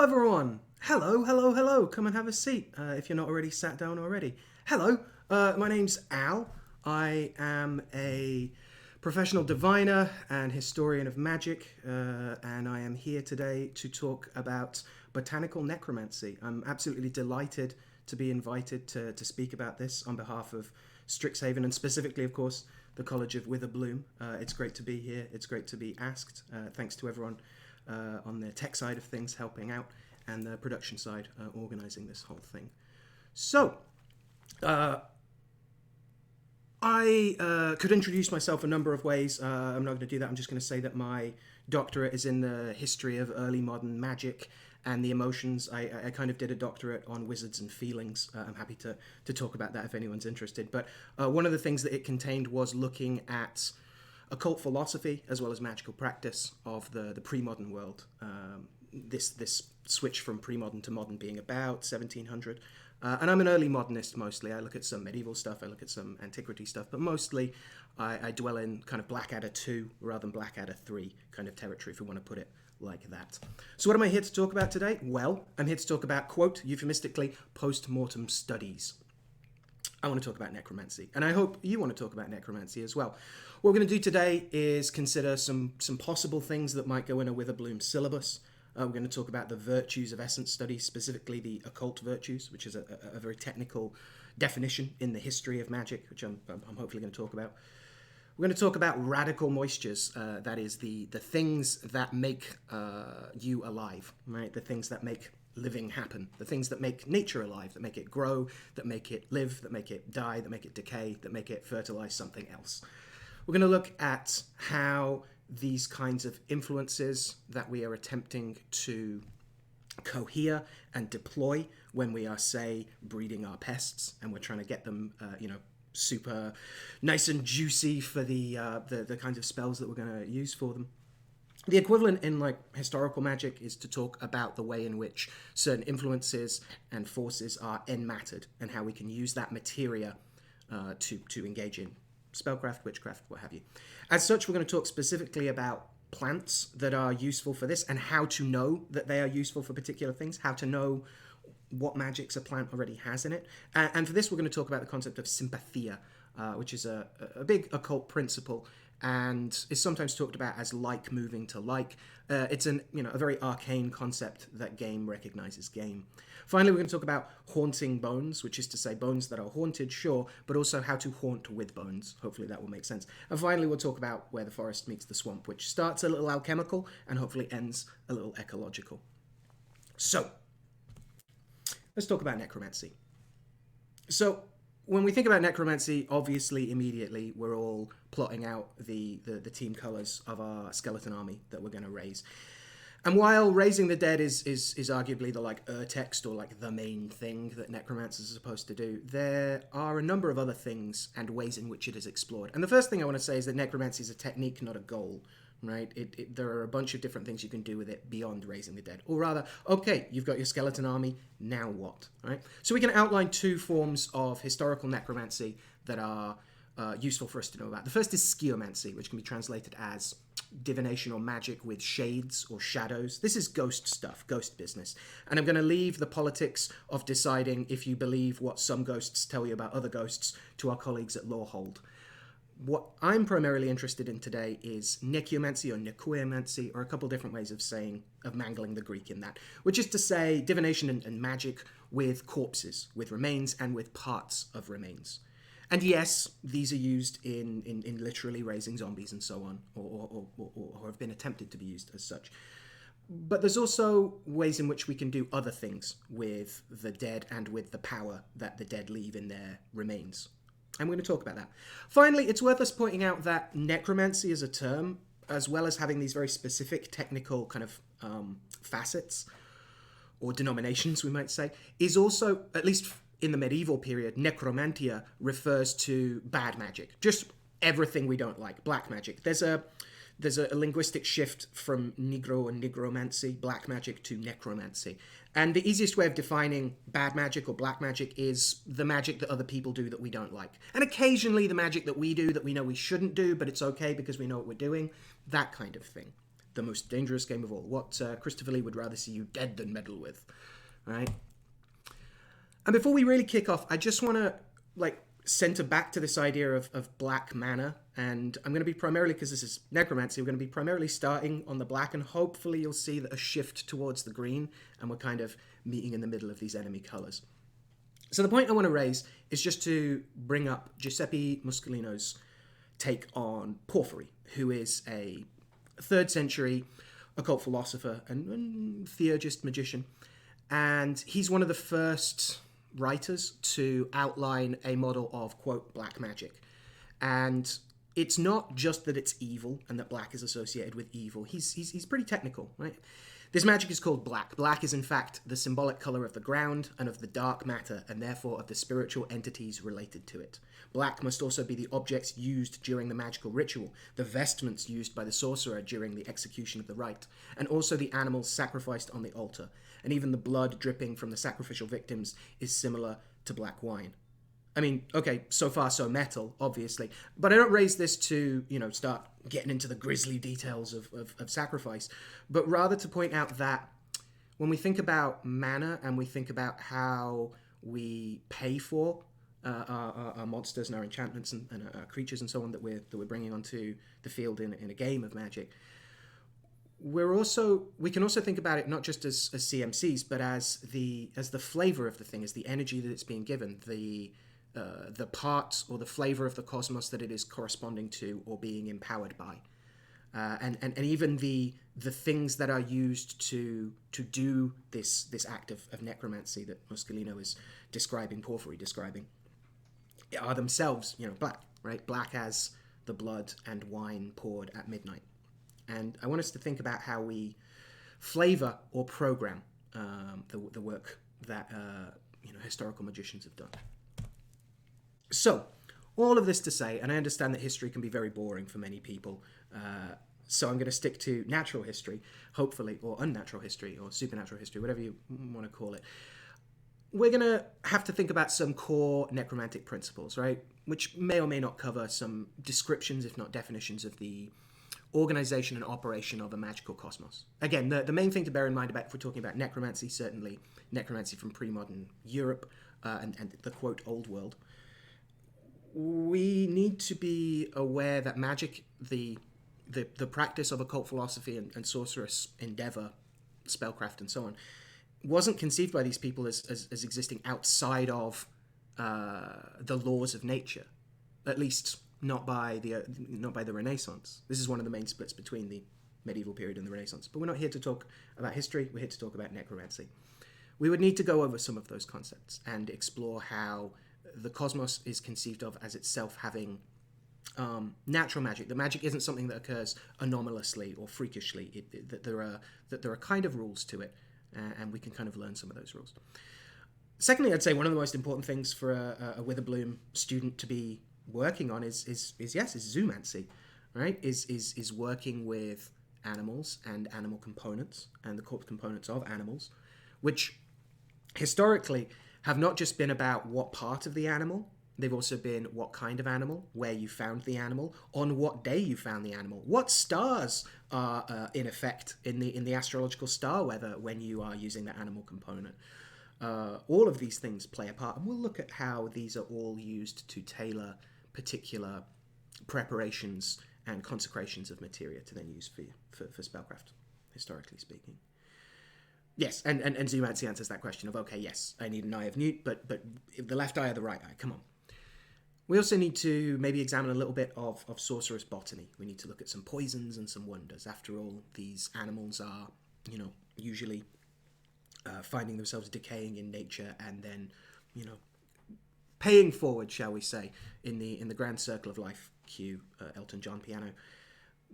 everyone. Hello, hello, hello. Come and have a seat if you're not already sat down already. Hello, my name's Al. I am a professional diviner and historian of magic, and I am here today to talk about botanical necromancy. I'm absolutely delighted to be invited to speak about this on behalf of Strixhaven, and specifically, of course, the College of Witherbloom. It's great to be here. It's great to be asked. Thanks to everyone on the tech side of things helping out, and the production side organising this whole thing. So, I could introduce myself a number of ways. I'm not going to do that. I'm just going to say that my doctorate is in the history of early modern magic and the emotions. I kind of did a doctorate on wizards and feelings. I'm happy to talk about that if anyone's interested. But one of the things that it contained was looking at occult philosophy as well as magical practice of the pre-modern world. This switch from pre-modern to modern being about 1700. And I'm an early modernist mostly. I look at some medieval stuff, I look at some antiquity stuff, but mostly I dwell in kind of Blackadder 2 rather than Blackadder 3 kind of territory, if we want to put it like that. So what am I here to talk about today? Well, I'm here to talk about, quote, euphemistically, post-mortem studies. I want to talk about necromancy, and I hope you want to talk about necromancy as well. What we're going to do today is consider some possible things that might go in a Witherbloom syllabus. We're going to talk about the virtues of essence studies, specifically the occult virtues, which is a very technical definition in the history of magic, which I'm hopefully going to talk about. We're going to talk about radical moistures, that is, the things that make you alive, right? The things that make living happen, the things that make nature alive, that make it grow, that make it live, that make it die, that make it decay, that make it fertilize something else. We're going to look at how these kinds of influences that we are attempting to cohere and deploy when we are, say, breeding our pests and we're trying to get them, super nice and juicy for the kinds of spells that we're going to use for them. The equivalent in historical magic is to talk about the way in which certain influences and forces are enmattered and how we can use that materia to engage in spellcraft, witchcraft, what have you. As such, we're going to talk specifically about plants that are useful for this and how to know that they are useful for particular things, how to know what magics a plant already has in it. And for this, we're going to talk about the concept of sympathia, which is a big occult principle and is sometimes talked about as like moving to like. It's a very arcane concept that game recognizes game. Finally, we're going to talk about haunting bones, which is to say bones that are haunted, sure, but also how to haunt with bones. Hopefully that will make sense. And finally, we'll talk about where the forest meets the swamp, which starts a little alchemical and hopefully ends a little ecological. So, let's talk about necromancy. So, when we think about necromancy, obviously, immediately, we're all plotting out the team colours of our skeleton army that we're going to raise. And while raising the dead is arguably the text or the main thing that necromancers are supposed to do, there are a number of other things and ways in which it is explored. And the first thing I want to say is that necromancy is a technique, not a goal. Right? There are a bunch of different things you can do with it beyond raising the dead. Or rather, okay, you've got your skeleton army, now what? Right? So we can outline two forms of historical necromancy that are useful for us to know about. The first is sciamancy, which can be translated as divination or magic with shades or shadows. This is ghost stuff, ghost business. And I'm going to leave the politics of deciding if you believe what some ghosts tell you about other ghosts to our colleagues at Lawhold. What I'm primarily interested in today is necromancy or necromancy, or a couple different ways of mangling the Greek in that, which is to say divination and magic with corpses, with remains, and with parts of remains. And yes, these are used in literally raising zombies and so on, or have been attempted to be used as such. But there's also ways in which we can do other things with the dead and with the power that the dead leave in their remains. I'm going to talk about that. Finally, it's worth us pointing out that necromancy as a term, as well as having these very specific technical kind of facets, or denominations, we might say, is also, at least in the medieval period, necromantia refers to bad magic. Just everything we don't like. Black magic. There's a linguistic shift from negro and negromancy, black magic, to necromancy. And the easiest way of defining bad magic or black magic is the magic that other people do that we don't like. And occasionally the magic that we do that we know we shouldn't do, but it's okay because we know what we're doing. That kind of thing. the most dangerous game of all. What Christopher Lee would rather see you dead than meddle with, right? And before we really kick off, I just want to center back to this idea of black mana, and I'm going to be primarily, because this is Necromancy, we're going to be primarily starting on the black, and hopefully you'll see that a shift towards the green, and we're kind of meeting in the middle of these enemy colors. So the point I want to raise is just to bring up Giuseppe Muscolino's take on Porphyry, who is a 3rd century occult philosopher and theurgist magician, and he's one of the first writers to outline a model of, quote, black magic. And it's not just that it's evil and that black is associated with evil. He's pretty technical, right? This magic is called black. Black is, in fact, the symbolic color of the ground and of the dark matter, and therefore of the spiritual entities related to it. Black must also be the objects used during the magical ritual, the vestments used by the sorcerer during the execution of the rite, and also the animals sacrificed on the altar. And even the blood dripping from the sacrificial victims is similar to black wine. I mean, okay, so far so metal, obviously. But I don't raise this to, start getting into the grisly details of sacrifice, but rather to point out that when we think about mana and we think about how we pay for our monsters and our enchantments and our creatures and so on that we're bringing onto the field in a game of Magic, we can also think about it not just as CMCs, but as the flavor of the thing, as the energy that it's being given, the part or the flavor of the cosmos that it is corresponding to or being empowered by, and even the things that are used to do this act of necromancy that Muscolino is describing, Porphyry describing, are themselves black, right? Black as the blood and wine poured at midnight. And I want us to think about how we flavor or program the work that historical magicians have done. So, all of this to say, and I understand that history can be very boring for many people, so I'm going to stick to natural history, hopefully, or unnatural history, or supernatural history, whatever you want to call it. We're going to have to think about some core necromantic principles, right? Which may or may not cover some descriptions, if not definitions, of the organization and operation of a magical cosmos. Again, the main thing to bear in mind about, if we're talking about necromancy, certainly necromancy from pre-modern Europe and the, quote, old world, we need to be aware that magic, the practice of occult philosophy and sorcerous endeavor, spellcraft and so on, wasn't conceived by these people as existing outside of the laws of nature, at least not by the Renaissance. This is one of the main splits between the medieval period and the Renaissance. But we're not here to talk about history, we're here to talk about necromancy. We would need to go over some of those concepts and explore how the cosmos is conceived of as itself having natural magic. The magic isn't something that occurs anomalously or freakishly. That there are kind of rules to it, and we can kind of learn some of those rules. Secondly, I'd say one of the most important things for a Witherbloom student to be working on is zoomancy, right? Is working with animals and animal components and the core components of animals, which historically have not just been about what part of the animal, they've also been what kind of animal, where you found the animal, on what day you found the animal, what stars are in effect in the astrological star weather when you are using the animal component. All of these things play a part, and we'll look at how these are all used to tailor particular preparations and consecrations of materia to then use for spellcraft, historically speaking. Yes, and zoomancy answers that question of, okay, yes, I need an eye of Newt, but the left eye or the right eye, come on. We also need to maybe examine a little bit of sorcerous botany. We need to look at some poisons and some wonders. After all, these animals are, usually finding themselves decaying in nature and then, paying forward, shall we say, in the grand circle of life, cue Elton John piano,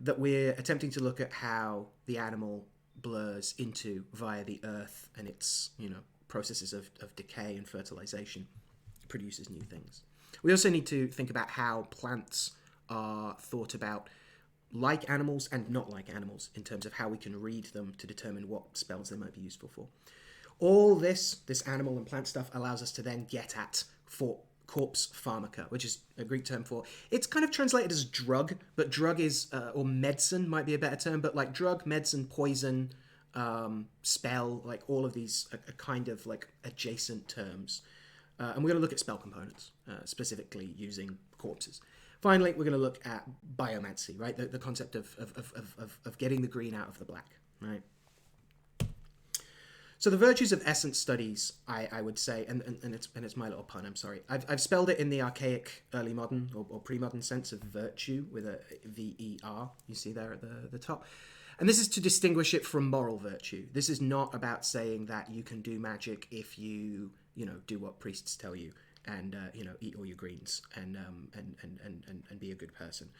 that we're attempting to look at how the animal blurs into via the earth and its processes of decay and fertilization, produces new things. We also need to think about how plants are thought about like animals and not like animals in terms of how we can read them to determine what spells they might be useful for. All this animal and plant stuff allows us to then get at for corpse pharmaca, which is a Greek term for, it's kind of translated as drug, but drug is, or medicine might be a better term, but like drug, medicine, poison, spell, like all of these are kind of like adjacent terms. And we're going to look at spell components, specifically using corpses. Finally, we're going to look at biomancy, right? The concept of getting the green out of the black, right? So the virtues of essence studies, I would say, and it's my little pun, I'm sorry. I've spelled it in the archaic early modern or pre-modern sense of virtue with a V-E-R, you see there at the top. And this is to distinguish it from moral virtue. This is not about saying that you can do magic if you do what priests tell you and, eat all your greens and be a good person.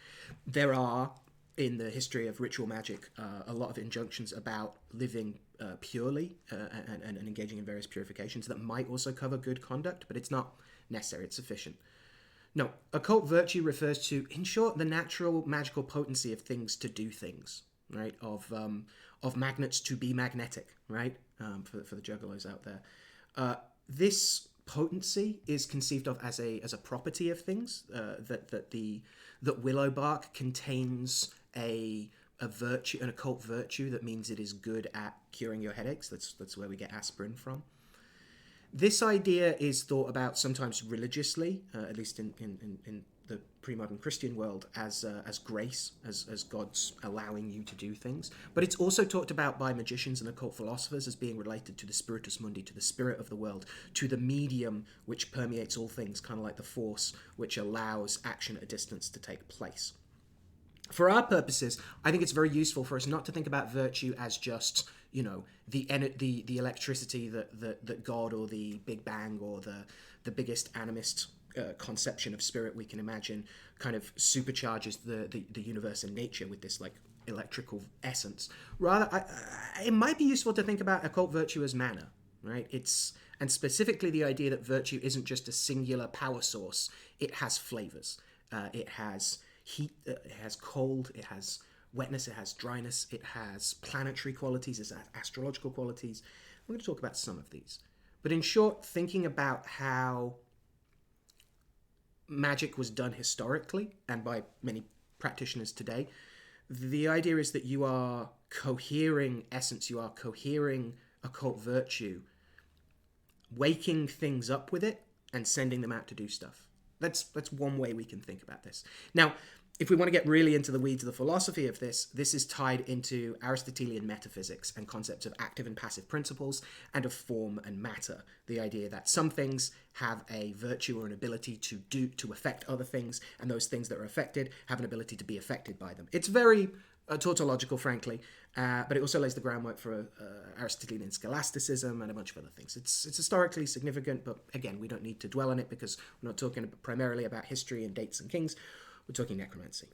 There are, in the history of ritual magic, a lot of injunctions about living purely and engaging in various purifications that might also cover good conduct, but it's not necessary, it's sufficient. No, occult virtue refers to, in short, the natural magical potency of things to do things, right? Of magnets to be magnetic, right? For the juggalos out there. This potency is conceived of as a property of things, that willow bark contains a virtue, an occult virtue that means it is good at curing your headaches. That's where we get aspirin from. This idea is thought about sometimes religiously, at least in the pre-modern Christian world, as grace, as God's allowing you to do things. But it's also talked about by magicians and occult philosophers as being related to the spiritus mundi, to the spirit of the world, to the medium which permeates all things, kind of like the force which allows action at a distance to take place. For our purposes, I think it's very useful for us not to think about virtue as just, the electricity that God or the Big Bang or the biggest animist conception of spirit we can imagine kind of supercharges the universe and nature with this like electrical essence. Rather, it might be useful to think about occult virtue as mana, right? And specifically the idea that virtue isn't just a singular power source. It has flavors. It has heat, it has cold, it has wetness, it has dryness, it has planetary qualities, it has astrological qualities. I'm going to talk about some of these. But in short, thinking about how magic was done historically and by many practitioners today, the idea is that you are cohering essence, you are cohering occult virtue, waking things up with it and sending them out to do stuff. That's one way we can think about this. Now, if we want to get really into the weeds of the philosophy of this is tied into Aristotelian metaphysics and concepts of active and passive principles and of form and matter. The idea that some things have a virtue or an ability to affect other things, and those things that are affected have an ability to be affected by them. It's very tautological, frankly, but it also lays the groundwork for Aristotelian scholasticism and a bunch of other things. It's historically significant, but again, we don't need to dwell on it because we're not talking primarily about history and dates and kings. We're talking necromancy.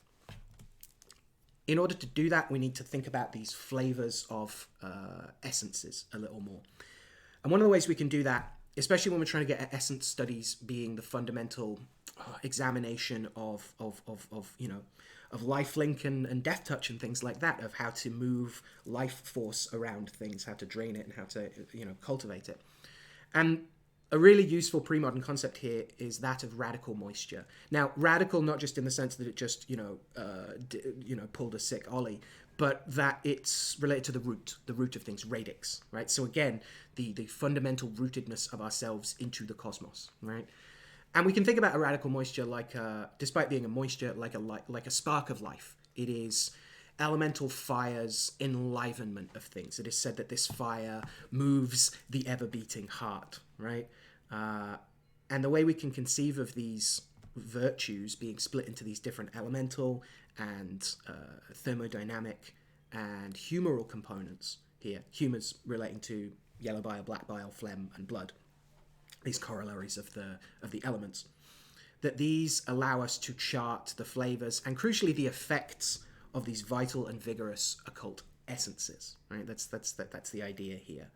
In order to do that, we need to think about these flavors of essences a little more. And one of the ways we can do that, especially when we're trying to get at essence studies being the fundamental examination of lifelink and death touch and things like that, of how to move life force around things, how to drain it and how to cultivate it. And a really useful pre-modern concept here is that of radical moisture. Now, radical not just in the sense that it just pulled a sick ollie, but that it's related to the root of things, radix, right? So again, the fundamental rootedness of ourselves into the cosmos, right? And we can think about a radical moisture like, despite being a moisture, like a spark of life. It is elemental fire's enlivenment of things. It is said that this fire moves the ever-beating heart, right? And the way we can conceive of these virtues being split into these different elemental and thermodynamic and humoral components here, humors relating to yellow bile, black bile, phlegm, and blood, these corollaries of the elements, that these allow us to chart the flavors and crucially the effects of these vital and vigorous occult essences, right? That's the idea here.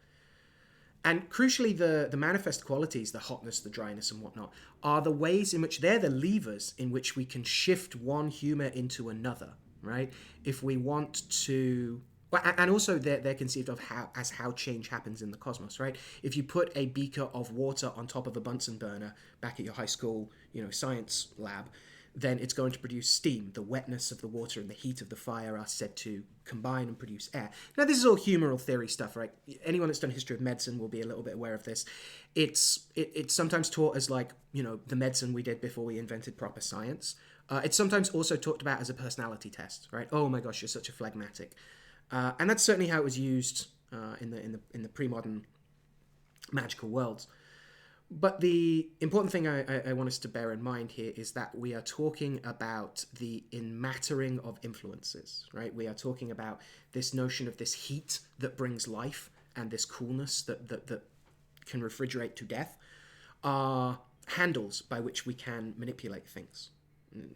And crucially, the manifest qualities, the hotness, the dryness, and whatnot, are the ways in which they're the levers in which we can shift one humor into another, right? If we want to Well, and also they're conceived of how change happens in the cosmos, right? If you put a beaker of water on top of a Bunsen burner back at your high school, science lab, then it's going to produce steam. The wetness of the water and the heat of the fire are said to combine and produce air. Now, this is all humoral theory stuff, right? Anyone that's done history of medicine will be a little bit aware of this. It's sometimes taught as like, the medicine we did before we invented proper science. It's sometimes also talked about as a personality test, right? Oh my gosh, you're such a phlegmatic. And that's certainly how it was used in the pre-modern magical worlds. But the important thing I want us to bear in mind here is that we are talking about the enmattering of influences, right? We are talking about this notion of this heat that brings life and this coolness that can refrigerate to death are handles by which we can manipulate things.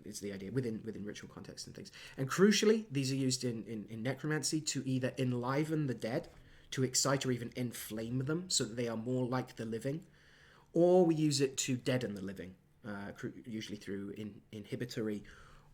Is the idea within ritual context and things. And crucially, these are used in necromancy to either enliven the dead, to excite or even inflame them so that they are more like the living, or we use it to deaden the living, usually through inhibitory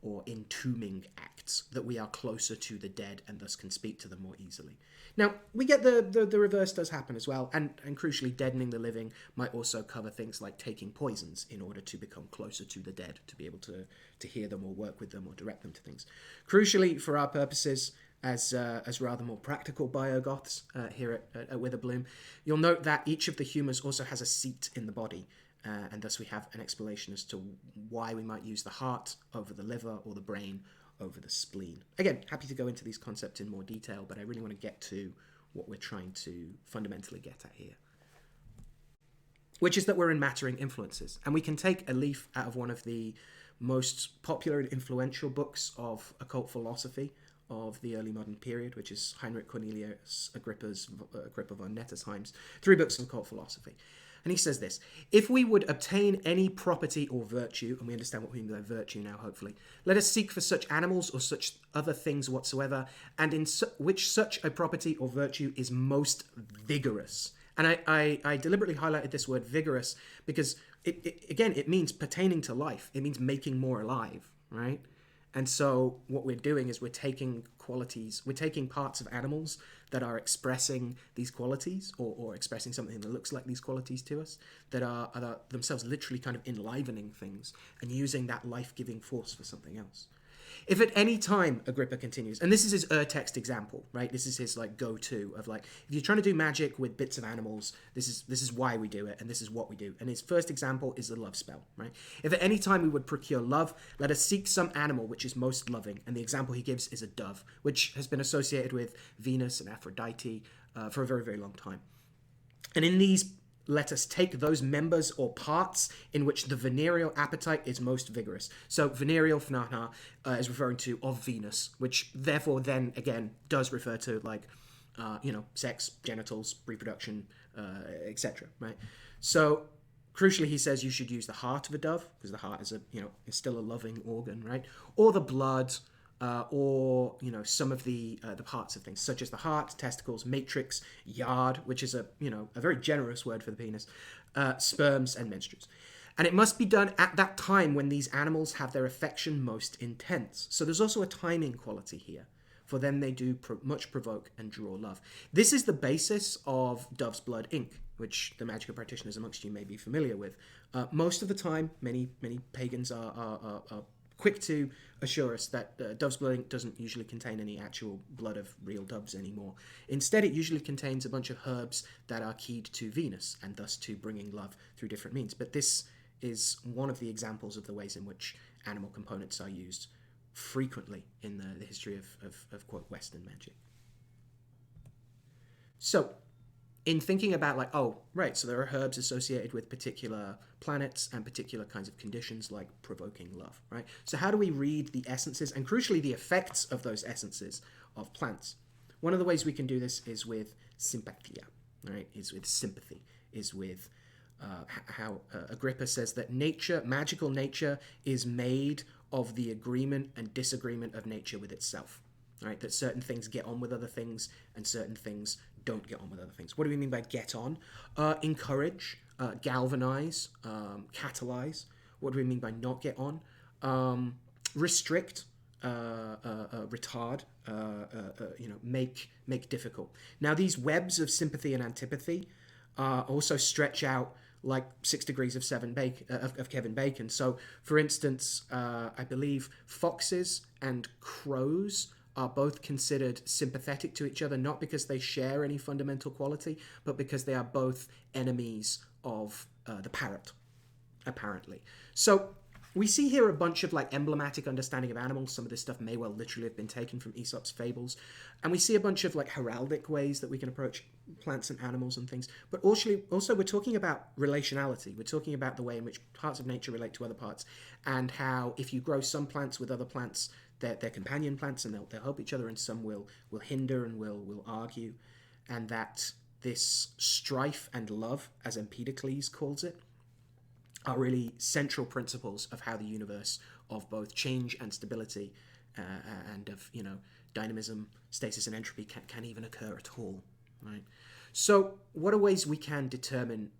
or entombing acts, that we are closer to the dead and thus can speak to them more easily. Now, we get the reverse does happen as well, and crucially, deadening the living might also cover things like taking poisons in order to become closer to the dead, to be able to hear them or work with them or direct them to things. Crucially, for our purposes, as rather more practical biogoths here at Witherbloom, you'll note that each of the humours also has a seat in the body, and thus we have an explanation as to why we might use the heart over the liver or the brain over the spleen. Again, happy to go into these concepts in more detail, but I really want to get to what we're trying to fundamentally get at here, which is that we're enmattering influences. And we can take a leaf out of one of the most popular and influential books of occult philosophy of the early modern period, which is Heinrich Cornelius Agrippa von Nettesheim's 3 books of occult philosophy. And he says this: if we would obtain any property or virtue, and we understand what we mean by virtue now, hopefully, let us seek for such animals or such other things whatsoever, and in which such a property or virtue is most vigorous. And I deliberately highlighted this word vigorous because, it means pertaining to life. It means making more alive, right? And so what we're doing is we're taking parts of animals that are expressing these qualities or expressing something that looks like these qualities to us, that are themselves literally kind of enlivening things and using that life-giving force for something else. If at any time, Agrippa continues, and this is his text example, right? This is his go-to of if you're trying to do magic with bits of animals, this is why we do it, and this is what we do. And his first example is the love spell, right? If at any time we would procure love, let us seek some animal which is most loving. And the example he gives is a dove, which has been associated with Venus and Aphrodite for a very, very long time. And in these, let us take those members or parts in which the venereal appetite is most vigorous. So venereal phenomena is referring to of Venus, which therefore then again does refer to sex, genitals, reproduction, etc. Right? So crucially, he says you should use the heart of a dove because the heart is is still a loving organ, right? Or the blood. Or some of the parts of things, such as the heart, testicles, matrix, yard, which is a very generous word for the penis, sperms, and menstrues. And it must be done at that time when these animals have their affection most intense. So there's also a timing quality here, for then they do much provoke and draw love. This is the basis of Dove's Blood Inc., which the magical practitioners amongst you may be familiar with. Most of the time, many pagans are quick to assure us that dove's blood ink doesn't usually contain any actual blood of real doves anymore. Instead, it usually contains a bunch of herbs that are keyed to Venus and thus to bringing love through different means. But this is one of the examples of the ways in which animal components are used frequently in the history of quote, Western magic. So, in thinking about so there are herbs associated with particular planets and particular kinds of conditions like provoking love, right? So how do we read the essences and crucially the effects of those essences of plants? One of the ways we can do this is with sympathia, right? Is with sympathy, is with how Agrippa says that magical nature is made of the agreement and disagreement of nature with itself, right? That certain things get on with other things and certain things don't get on with other things. What do we mean by get on? Encourage, galvanize, catalyze. What do we mean by not get on? Restrict, retard, make difficult. Now, these webs of sympathy and antipathy also stretch out like 6 degrees of Kevin Bacon. So, for instance, I believe foxes and crows are both considered sympathetic to each other, not because they share any fundamental quality, but because they are both enemies of the parrot, apparently. So we see here a bunch of like emblematic understanding of animals. Some of this stuff may well literally have been taken from Aesop's fables. And we see a bunch of like heraldic ways that we can approach plants and animals and things. But also we're talking about relationality. We're talking about the way in which parts of nature relate to other parts, and how if you grow some plants with other plants, they're companion plants and they'll help each other, and some will hinder and will argue. And that this strife and love, as Empedocles calls it, are really central principles of how the universe of both change and stability and of dynamism, stasis, and entropy can even occur at all, right? So what are ways we can determine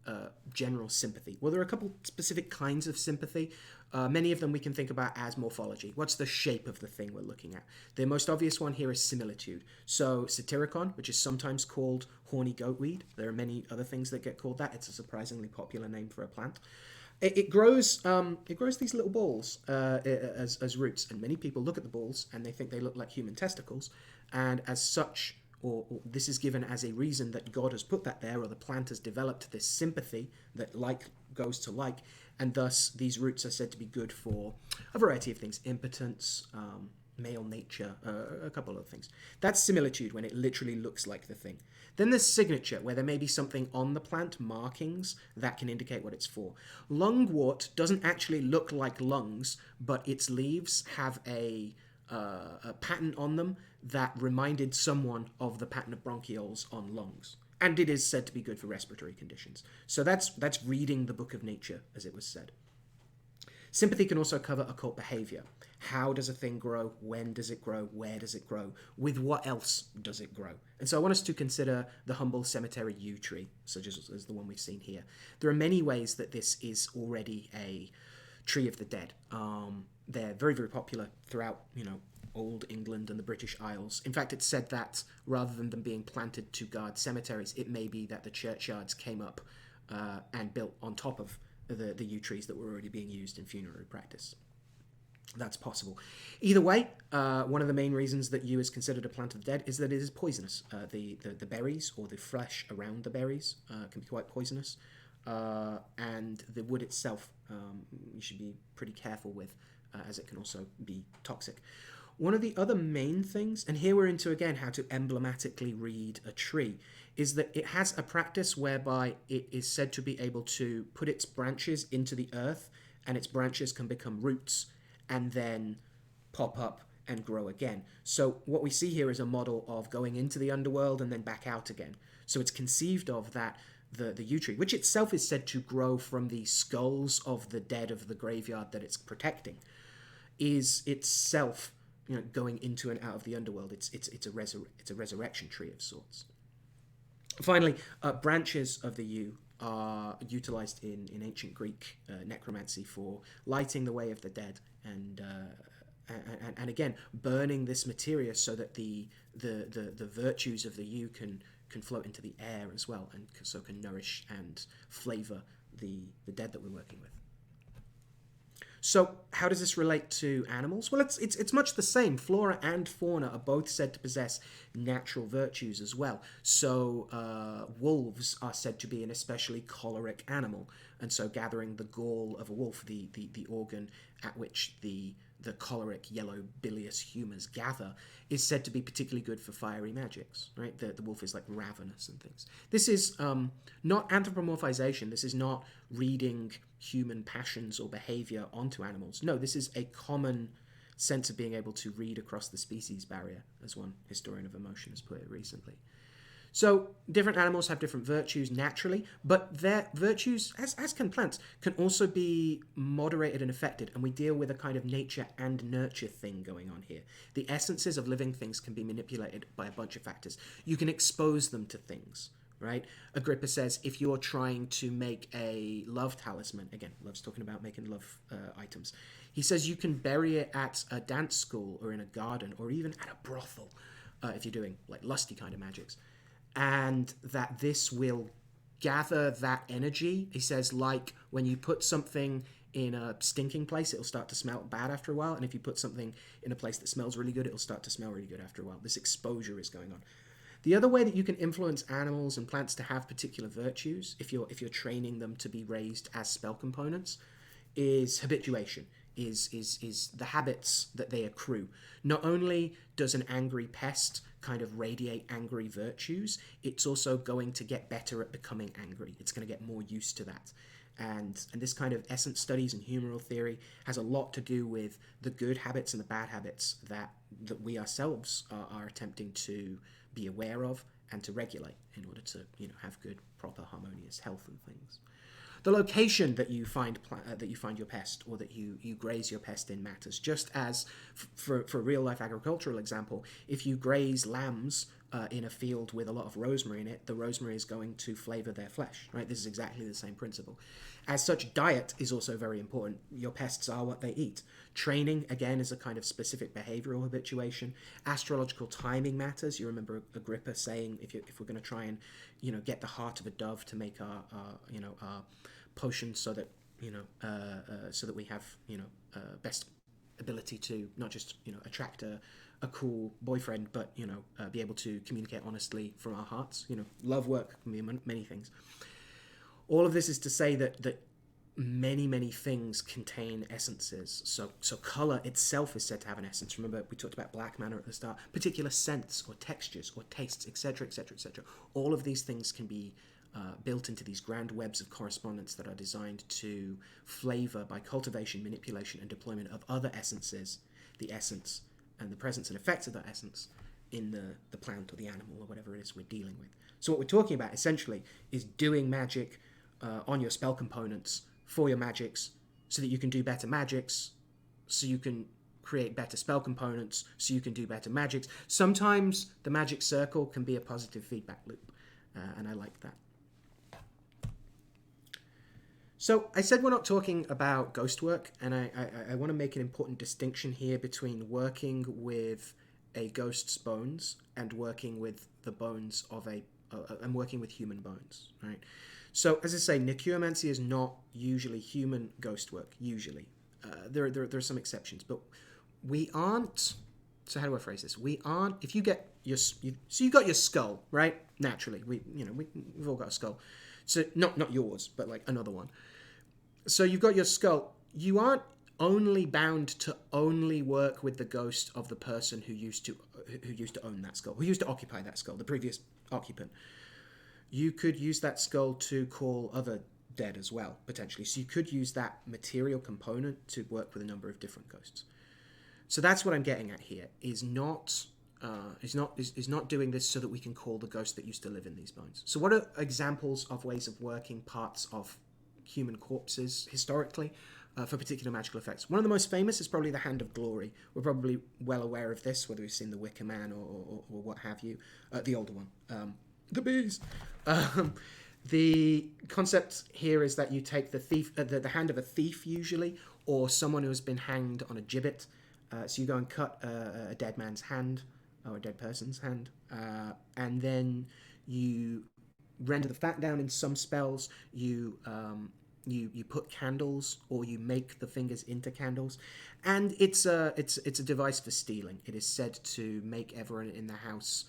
general sympathy? Well, there are a couple specific kinds of sympathy. Many of them we can think about as morphology. What's the shape of the thing we're looking at? The most obvious one here is similitude. So Satyricon, which is sometimes called horny goatweed. There are many other things that get called that. It's a surprisingly popular name for a plant. It grows these little balls as roots, and many people look at the balls and they think they look like human testicles, and as such, or this is given as a reason that God has put that there, or the plant has developed this sympathy that like goes to like, and thus these roots are said to be good for a variety of things: impotence, male nature, a couple of things. That's similitude, when it literally looks like the thing. Then there's signature, where there may be something on the plant, markings, that can indicate what it's for. Lungwort doesn't actually look like lungs, but its leaves have a pattern on them that reminded someone of the pattern of bronchioles on lungs. And it is said to be good for respiratory conditions. So that's reading the book of nature, as it was said. Sympathy can also cover occult behavior. How does a thing grow? When does it grow? Where does it grow? With what else does it grow? And so I want us to consider the humble cemetery yew tree, such as the one we've seen here. There are many ways that this is already a tree of the dead. They're very, very popular throughout, Old England and the British Isles. In fact, it's said that rather than them being planted to guard cemeteries, it may be that the churchyards came up and built on top of the yew trees that were already being used in funerary practice. That's possible. Either way, one of the main reasons that yew is considered a plant of the dead is that it is poisonous. The berries, or the flesh around the berries, can be quite poisonous. And the wood itself, you should be pretty careful with, as it can also be toxic. One of the other main things, and here we're into again how to emblematically read a tree, is that it has a practice whereby it is said to be able to put its branches into the earth, and its branches can become roots and then pop up and grow again. So what we see here is a model of going into the underworld and then back out again. So it's conceived of that the yew tree, which itself is said to grow from the skulls of the dead of the graveyard that it's protecting, is itself going into and out of the underworld. It's a resurrection tree of sorts. Finally, branches of the yew are utilized in ancient Greek necromancy for lighting the way of the dead, and again burning this materia so that the virtues of the yew can float into the air as well, and so can nourish and flavor the dead that we're working with. So how does this relate to animals? Well, it's much the same. Flora and fauna are both said to possess natural virtues as well. So wolves are said to be an especially choleric animal, and so gathering the gall of a wolf, the organ at which the choleric yellow bilious humours gather, is said to be particularly good for fiery magics, right? The wolf is like ravenous and things. This is not anthropomorphization. This is not reading human passions or behaviour onto animals. No, this is a common sense of being able to read across the species barrier, as one historian of emotion has put it recently. So different animals have different virtues naturally, but their virtues, as can plants, can also be moderated and affected, and we deal with a kind of nature and nurture thing going on here. The essences of living things can be manipulated by a bunch of factors. You can expose them to things, right? Agrippa says if you're trying to make a love talisman, again, Love's talking about making love items, He says you can bury it at a dance school or in a garden or even at a brothel if you're doing like lusty kind of magics. And that this will gather that energy. He says, like when you put something in a stinking place, it'll start to smell bad after a while. And if you put something in a place that smells really good, it'll start to smell really good after a while. This exposure is going on. The other way that you can influence animals and plants to have particular virtues, if you're training them to be raised as spell components, is habituation. Is the habits that they accrue. Not only does an angry pest kind of radiate angry virtues, it's also going to get better at becoming angry. It's going to get more used to that. And this kind of essence studies and humoral theory has a lot to do with the good habits and the bad habits that we ourselves are attempting to be aware of and to regulate in order to have good, proper, harmonious health and things. The location that you find your pest or that you graze your pest in matters. Just as for a real life agricultural example, if you graze lambs in a field with a lot of rosemary in it, the rosemary is going to flavor their flesh. Right? This is exactly the same principle. As such, diet is also very important. Your pests are what they eat. Training, again, is a kind of specific behavioral habituation. Astrological timing matters. You remember Agrippa saying, if we're going to try and get the heart of a dove to make our potion so that so that we have best ability to not just attract a cool boyfriend, but be able to communicate honestly from our hearts. Love work can be many things. All of this is to say that many things contain essences. So color itself is said to have an essence. Remember, we talked about black matter at the start. Particular scents or textures or tastes, etc., etc., etc. All of these things can be built into these grand webs of correspondence that are designed to flavor by cultivation, manipulation, and deployment of other essences, the essence and the presence and effects of that essence in the plant or the animal or whatever it is we're dealing with. So what we're talking about essentially is doing magic on your spell components for your magics so that you can do better magics, so you can create better spell components, so you can do better magics. Sometimes the magic circle can be a positive feedback loop, and I like that. So I said we're not talking about ghost work, and I want to make an important distinction here between working with a ghost's bones and working with the bones of and working with human bones, right? So as I say, necromancy is not usually human ghost work. Usually, there are some exceptions, but we aren't. So how do I phrase this? We aren't. If you get so you got your skull, right? Naturally, we've all got a skull. So not yours, but like another one. So you've got your skull. You aren't only bound to only work with the ghost of the person who used to own that skull, who used to occupy that skull, the previous occupant. You could use that skull to call other dead as well, potentially. So you could use that material component to work with a number of different ghosts. So that's what I'm getting at here. Is not doing this so that we can call the ghost that used to live in these bones. So what are examples of ways of working parts of human corpses historically for particular magical effects? One of the most famous is probably the Hand of Glory. We're probably well aware of this, whether we've seen the Wicker Man or what have you. The older one. The bees. The concept here is that you take the thief, the hand of a thief usually, or someone who has been hanged on a gibbet. So you go and cut a dead man's hand, or a dead person's hand, and then you render the fat down in some spells. You put candles, or you make the fingers into candles, and it's a device for stealing. It is said to make everyone in the house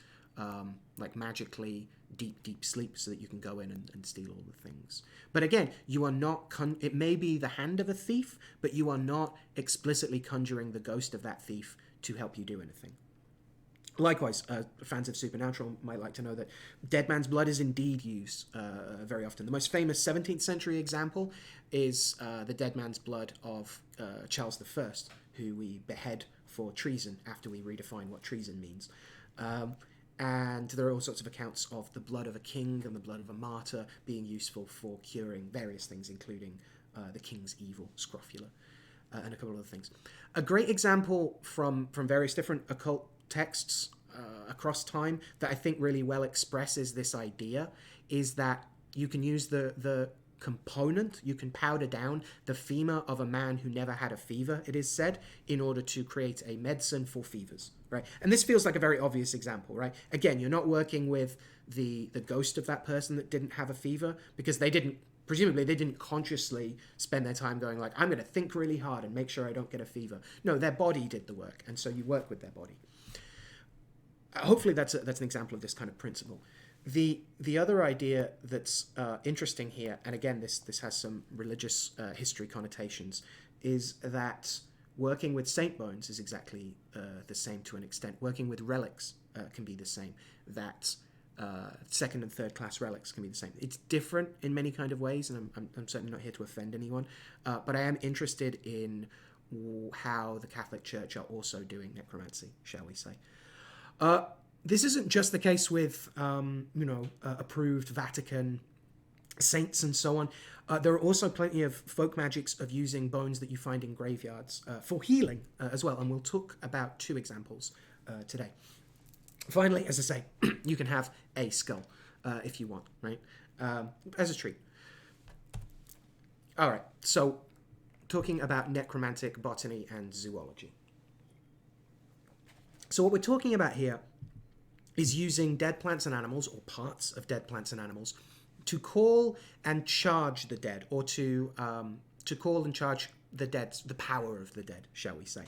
like magically deep sleep, so that you can go in and steal all the things. But again, you are not it may be the hand of a thief, but you are not explicitly conjuring the ghost of that thief to help you do anything. Likewise, fans of Supernatural might like to know that dead man's blood is indeed used very often. The most famous 17th century example is the dead man's blood of Charles I, who we behead for treason after we redefine what treason means. And there are all sorts of accounts of the blood of a king and the blood of a martyr being useful for curing various things, including the king's evil, scrofula, and a couple of other things. A great example from various different occult texts across time that I think really well expresses this idea is that you can use the component. You can powder down the femur of a man who never had a fever, it is said, in order to create a medicine for fevers, right? And this feels like a very obvious example, right? Again, you're not working with the ghost of that person that didn't have a fever, because presumably they didn't consciously spend their time going like, I'm going to think really hard and make sure I don't get a fever. No, their body did the work, and so you work with their body. Hopefully that's an example of this kind of principle. The other idea that's interesting here, and again this has some religious history connotations, is that working with saint bones is exactly the same to an extent. Working with relics can be the same. That second and third class relics can be the same. It's different in many kind of ways, and I'm certainly not here to offend anyone, but I am interested in how the Catholic Church are also doing necromancy, shall we say. This isn't just the case with, approved Vatican saints and so on. There are also plenty of folk magics of using bones that you find in graveyards for healing as well, and we'll talk about 2 examples today. Finally, as I say, you can have a skull if you want, right? As a treat. All right, so talking about necromantic botany and zoology. So what we're talking about here is using dead plants and animals, or parts of dead plants and animals, to call and charge the dead, or to call and charge the dead, the power of the dead, shall we say.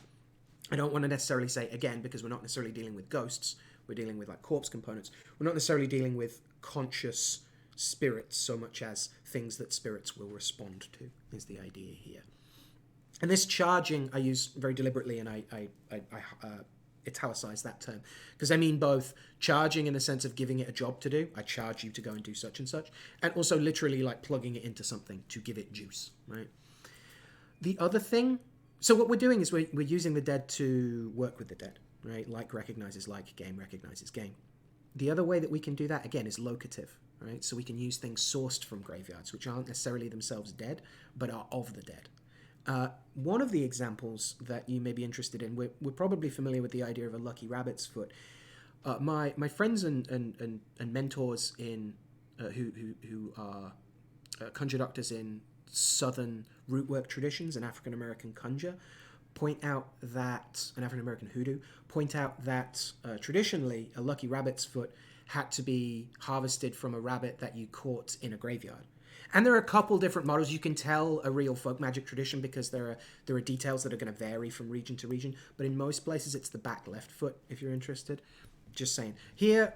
I don't want to necessarily say, again, because we're not necessarily dealing with ghosts, we're dealing with like corpse components. We're not necessarily dealing with conscious spirits so much as things that spirits will respond to, is the idea here. And this charging I use very deliberately, and I italicize that term, because I mean both charging in the sense of giving it a job to do. I charge you to go and do such and such, and also literally like plugging it into something to give it juice, right? The other thing, so what we're doing is we're using the dead to work with the dead, right? Like recognizes like, game recognizes game. The other way that we can do that, again, is locative, right? So we can use things sourced from graveyards, which aren't necessarily themselves dead, but are of the dead. One of the examples that you may be interested in, we're probably familiar with the idea of a lucky rabbit's foot. My friends and mentors in who are conjure doctors in southern rootwork traditions and African American conjure point out that, and African American hoodoo, point out that traditionally a lucky rabbit's foot had to be harvested from a rabbit that you caught in a graveyard. And there are a couple different models. You can tell a real folk magic tradition because there are details that are going to vary from region to region. But in most places, it's the back left foot, if you're interested. Just saying. Here,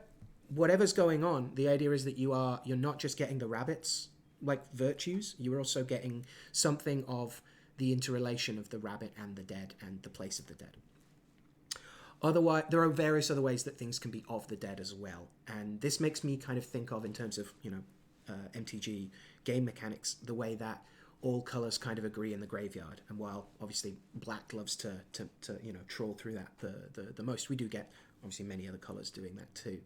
whatever's going on, the idea is that you're not just getting the rabbit's like virtues. You're also getting something of the interrelation of the rabbit and the dead and the place of the dead. Otherwise, there are various other ways that things can be of the dead as well. And this makes me kind of think of, in terms of, MTG game mechanics, the way that all colors kind of agree in the graveyard. And while obviously black loves to trawl through that the most, we do get obviously many other colors doing that too.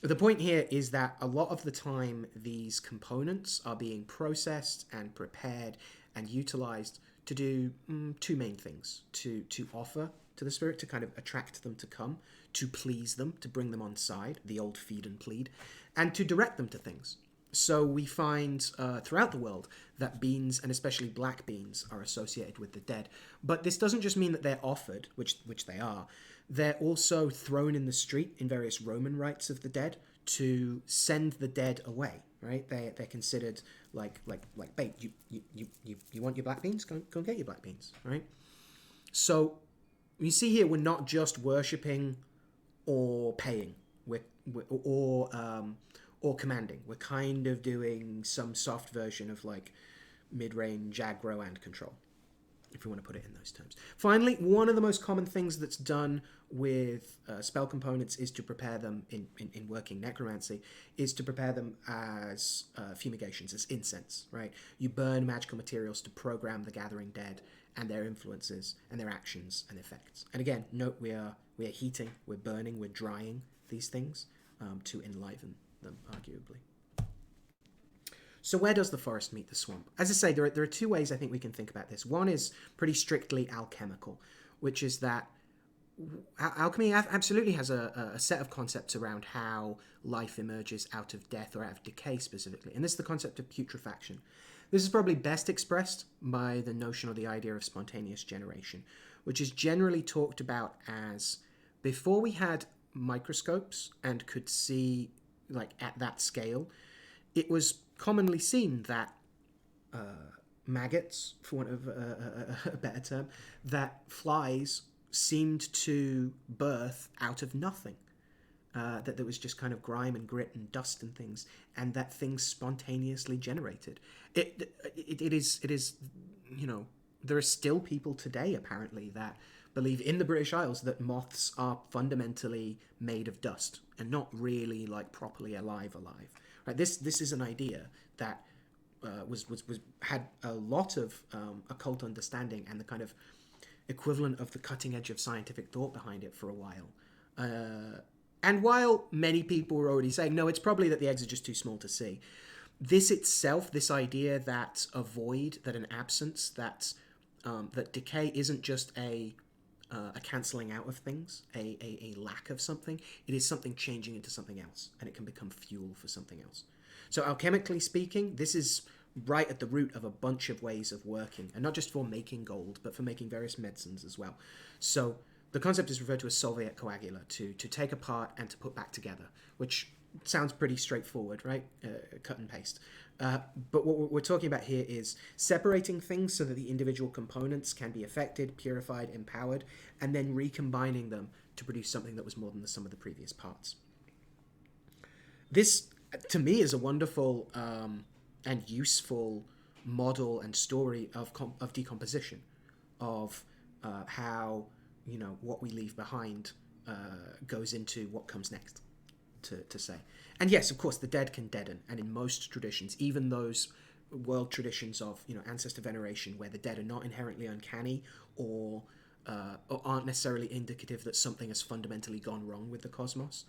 The point here is that a lot of the time these components are being processed and prepared and utilized to do 2 main things: to offer to the spirit, to kind of attract them to come, to please them, to bring them on side, the old feed and plead, and to direct them to things. So we find throughout the world that beans, and especially black beans, are associated with the dead. But this doesn't just mean that they're offered, which they are. They're also thrown in the street in various Roman rites of the dead to send the dead away, right? They're considered like bait. You want your black beans? Go and get your black beans, right? So you see here, we're not just worshipping or paying, or commanding. We're kind of doing some soft version of like mid-range aggro and control, if we want to put it in those terms. Finally, one of the most common things that's done with spell components is to prepare them in working necromancy, is to prepare them as fumigations, as incense, right? You burn magical materials to program the gathering dead and their influences and their actions and effects. And again, note we are heating, we're burning, we're drying these things to enliven them, arguably. So where does the forest meet the swamp? As I say, there are 2 ways I think we can think about this. One is pretty strictly alchemical, which is that alchemy absolutely has a set of concepts around how life emerges out of death or out of decay specifically. And this is the concept of putrefaction. This is probably best expressed by the notion or the idea of spontaneous generation, which is generally talked about as before we had microscopes and could see like at that scale, it was commonly seen that maggots, for want of a better term, that flies seemed to birth out of nothing. That there was just kind of grime and grit and dust and things, and that things spontaneously generated. It is, you know, there are still people today apparently that believe in the British Isles that moths are fundamentally made of dust and not really like properly alive. Right? This is an idea that was had a lot of occult understanding and the kind of equivalent of the cutting edge of scientific thought behind it for a while. And while many people were already saying, no, it's probably that the eggs are just too small to see, this itself, this idea that a void, that an absence, that decay isn't just a cancelling out of things, a lack of something. It is something changing into something else, and it can become fuel for something else. So alchemically speaking, this is right at the root of a bunch of ways of working, and not just for making gold, but for making various medicines as well. So the concept is referred to as solve et coagula, to take apart and to put back together, which sounds pretty straightforward, right? Cut and paste. But what we're talking about here is separating things so that the individual components can be affected, purified, empowered, and then recombining them to produce something that was more than the sum of the previous parts. This, to me, is a wonderful and useful model and story of decomposition, of how, you know, what we leave behind goes into what comes next, to say. And yes, of course, the dead can deaden, and in most traditions, even those world traditions of, you know, ancestor veneration, where the dead are not inherently uncanny or aren't necessarily indicative that something has fundamentally gone wrong with the cosmos,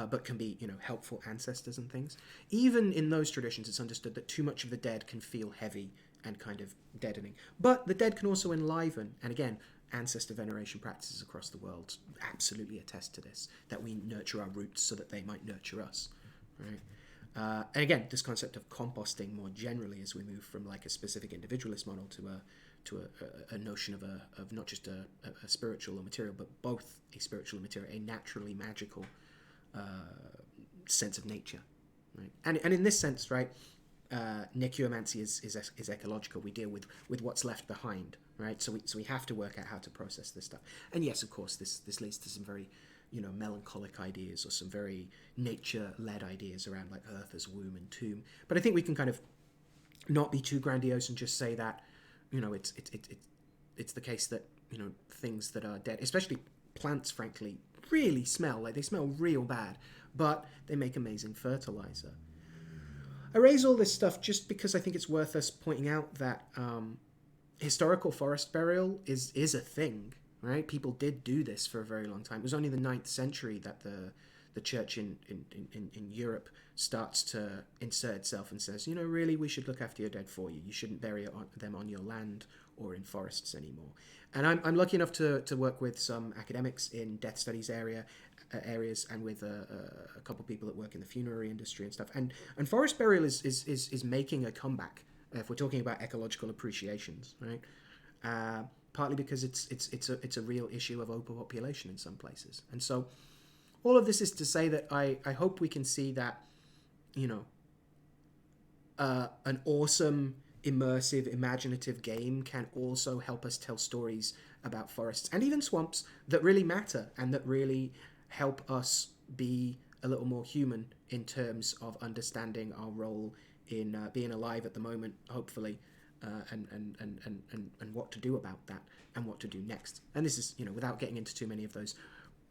but can be, you know, helpful ancestors and things. Even in those traditions, it's understood that too much of the dead can feel heavy and kind of deadening. But the dead can also enliven, and again, ancestor veneration practices across the world absolutely attest to this, that we nurture our roots so that they might nurture us, right? And again, this concept of composting more generally, as we move from like a specific individualist model to a notion of not just a spiritual or material, but both a spiritual and material, a naturally magical sense of nature, right? And in this sense, right, necromancy is ecological. We deal with what's left behind, right? So we have to work out how to process this stuff. And yes, of course, this leads to some very, you know, melancholic ideas or some very nature-led ideas around like earth as womb and tomb. But I think we can kind of not be too grandiose and just say that, you know, it's the case that, you know, things that are dead, especially plants, frankly, really smell like they smell real bad, but they make amazing fertilizer. I raise all this stuff just because I think it's worth us pointing out that historical forest burial is a thing, right? People did do this for a very long time. It was only the 9th century that the church in Europe starts to insert itself and says, you know, really, we should look after your dead for you. You shouldn't bury them on your land or in forests anymore. And I'm lucky enough to work with some academics in death studies areas and with a couple of people that work in the funerary industry and stuff. And forest burial is making a comeback if we're talking about ecological appreciations, right? Partly because it's a real issue of overpopulation in some places. And so all of this is to say that I hope we can see that, you know, an awesome, immersive, imaginative game can also help us tell stories about forests and even swamps that really matter and that really help us be a little more human in terms of understanding our role in being alive at the moment, hopefully, and what to do about that and what to do next. And this is, you know, without getting into too many of those,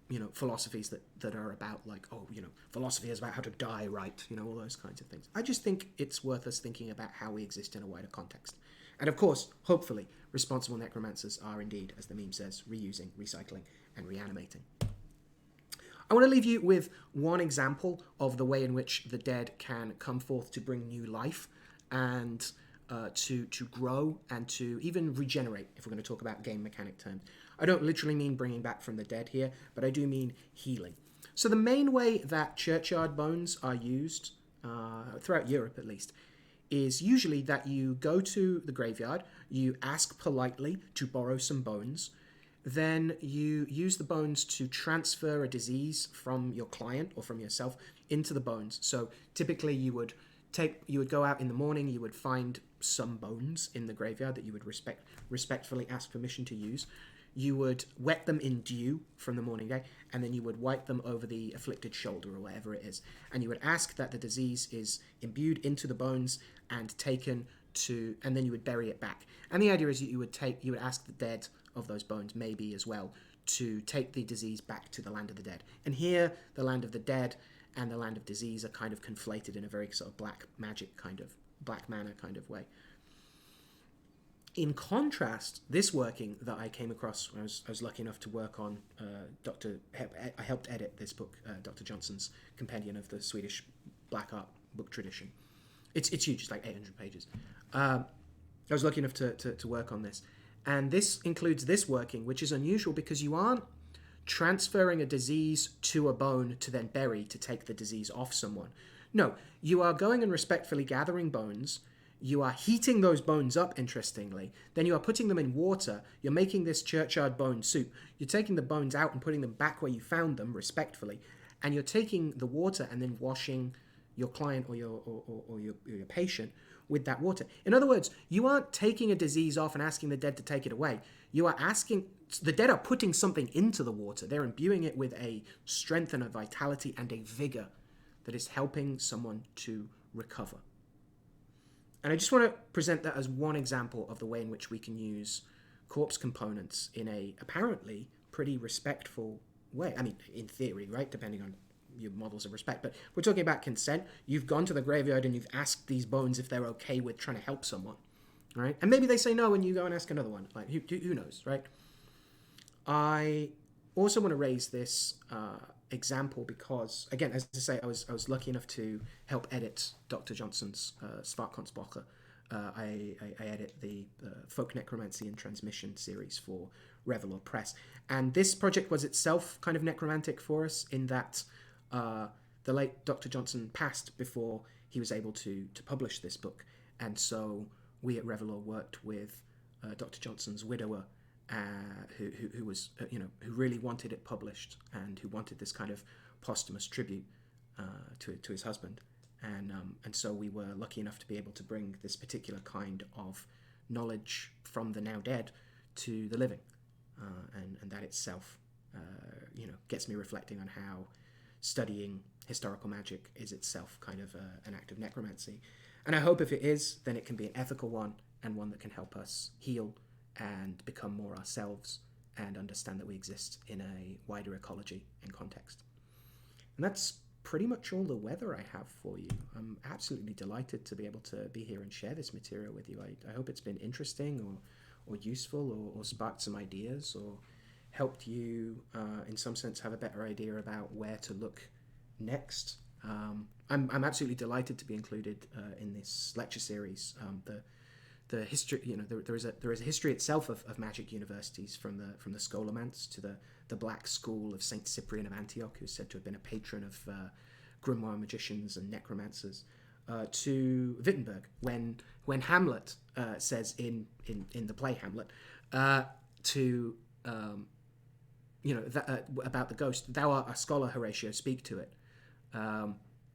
you know, philosophies that are about like, oh, you know, philosophy is about how to die right, you know, all those kinds of things. I just think it's worth us thinking about how we exist in a wider context. And of course, hopefully, responsible necromancers are indeed, as the meme says, reusing, recycling, and reanimating. I want to leave you with one example of the way in which the dead can come forth to bring new life and to grow and to even regenerate, if we're going to talk about game mechanic terms. I don't literally mean bringing back from the dead here, but I do mean healing. So the main way that churchyard bones are used, throughout Europe at least, is usually that you go to the graveyard, you ask politely to borrow some bones, then you use the bones to transfer a disease from your client or from yourself into the bones. So typically you would go out in the morning, you would find some bones in the graveyard that you would respectfully ask permission to use. You would wet them in dew from the morning day, and then you would wipe them over the afflicted shoulder or whatever it is. And you would ask that the disease is imbued into the bones and taken to, and then you would bury it back. And the idea is that you would ask the dead of those bones, maybe as well, to take the disease back to the land of the dead. And here, the land of the dead and the land of disease are kind of conflated in a very sort of black magic kind of, black mana kind of way. In contrast, this working that I came across, I was lucky enough to work on, I helped edit this book, Dr. Johnson's Compendium of the Swedish Black Art book tradition. It's huge, it's like 800 pages. I was lucky enough to work on this. And this includes this working, which is unusual because you aren't transferring a disease to a bone to then bury to take the disease off someone. No, you are going and respectfully gathering bones. You are heating those bones up, interestingly. Then you are putting them in water. You're making this churchyard bone soup. You're taking the bones out and putting them back where you found them, respectfully. And you're taking the water and then washing your client or your patient with that water. In other words, you aren't taking a disease off and asking the dead to take it away. You are asking, the dead are putting something into the water. They're imbuing it with a strength and a vitality and a vigor that is helping someone to recover. And I just want to present that as one example of the way in which we can use corpse components in a apparently pretty respectful way. I mean, in theory, right? Depending on your models of respect. But we're talking about consent. You've gone to the graveyard and you've asked these bones if they're okay with trying to help someone, right? And maybe they say no and you go and ask another one. Like, who knows, right? I also want to raise this example because, again, as I say, I was lucky enough to help edit Dr. Johnson's Svartkonstboka. I edit the Folk Necromancy and Transmission series for Revelor Press. And this project was itself kind of necromantic for us in that the late Dr. Johnson passed before he was able to publish this book. And so we at Revelor worked with Dr. Johnson's widower, who was, who really wanted it published and who wanted this kind of posthumous tribute to his husband. And so we were lucky enough to be able to bring this particular kind of knowledge from the now dead to the living. And that itself, gets me reflecting on how studying historical magic is itself kind of an act of necromancy. And I hope if it is, then it can be an ethical one and one that can help us heal and become more ourselves and understand that we exist in a wider ecology and context. And that's pretty much all the weather I have for you. I'm absolutely delighted to be able to be here and share this material with you. I hope it's been interesting or useful or sparked some ideas or helped you in some sense have a better idea about where to look next. I'm absolutely delighted to be included in this lecture series. The history, there is a history itself of magic universities, from the Scholomance to the Black School of Saint Cyprian of Antioch, who's said to have been a patron of grimoire magicians and necromancers, to Wittenberg, when Hamlet says in the play Hamlet about the ghost, "Thou art a scholar, Horatio, speak to it."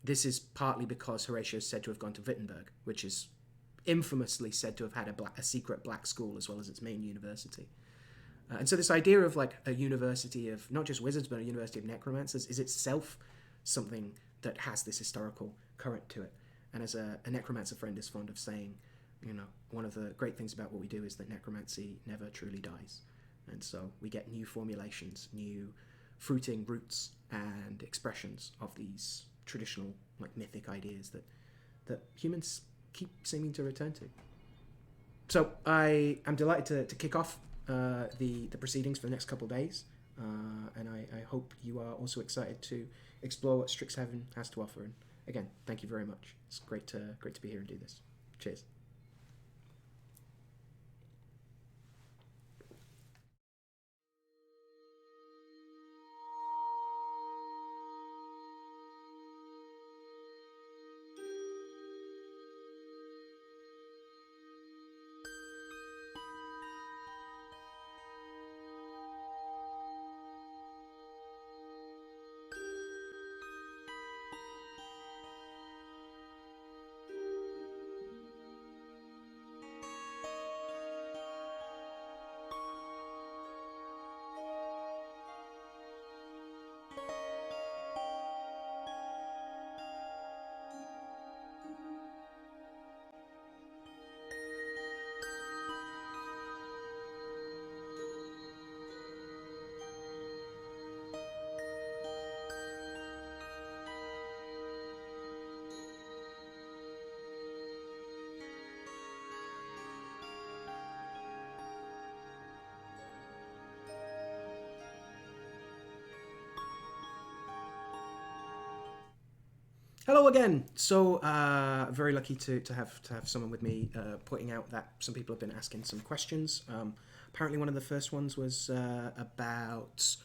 This is partly because Horatio is said to have gone to Wittenberg, which is infamously said to have had a secret black school as well as its main university. And so this idea of like a university of not just wizards but a university of necromancers is itself something that has this historical current to it. And as a necromancer friend is fond of saying, one of the great things about what we do is that necromancy never truly dies. And so we get new formulations, new fruiting roots and expressions of these traditional like mythic ideas that humans keep seeming to return to. So I am delighted to kick off the proceedings for the next couple of days, and I hope you are also excited to explore what Strixhaven has to offer. And again, thank you very much. It's great to be here and do this. Cheers. Hello again. So very lucky to have someone with me pointing out that some people have been asking some questions. Apparently one of the first ones was about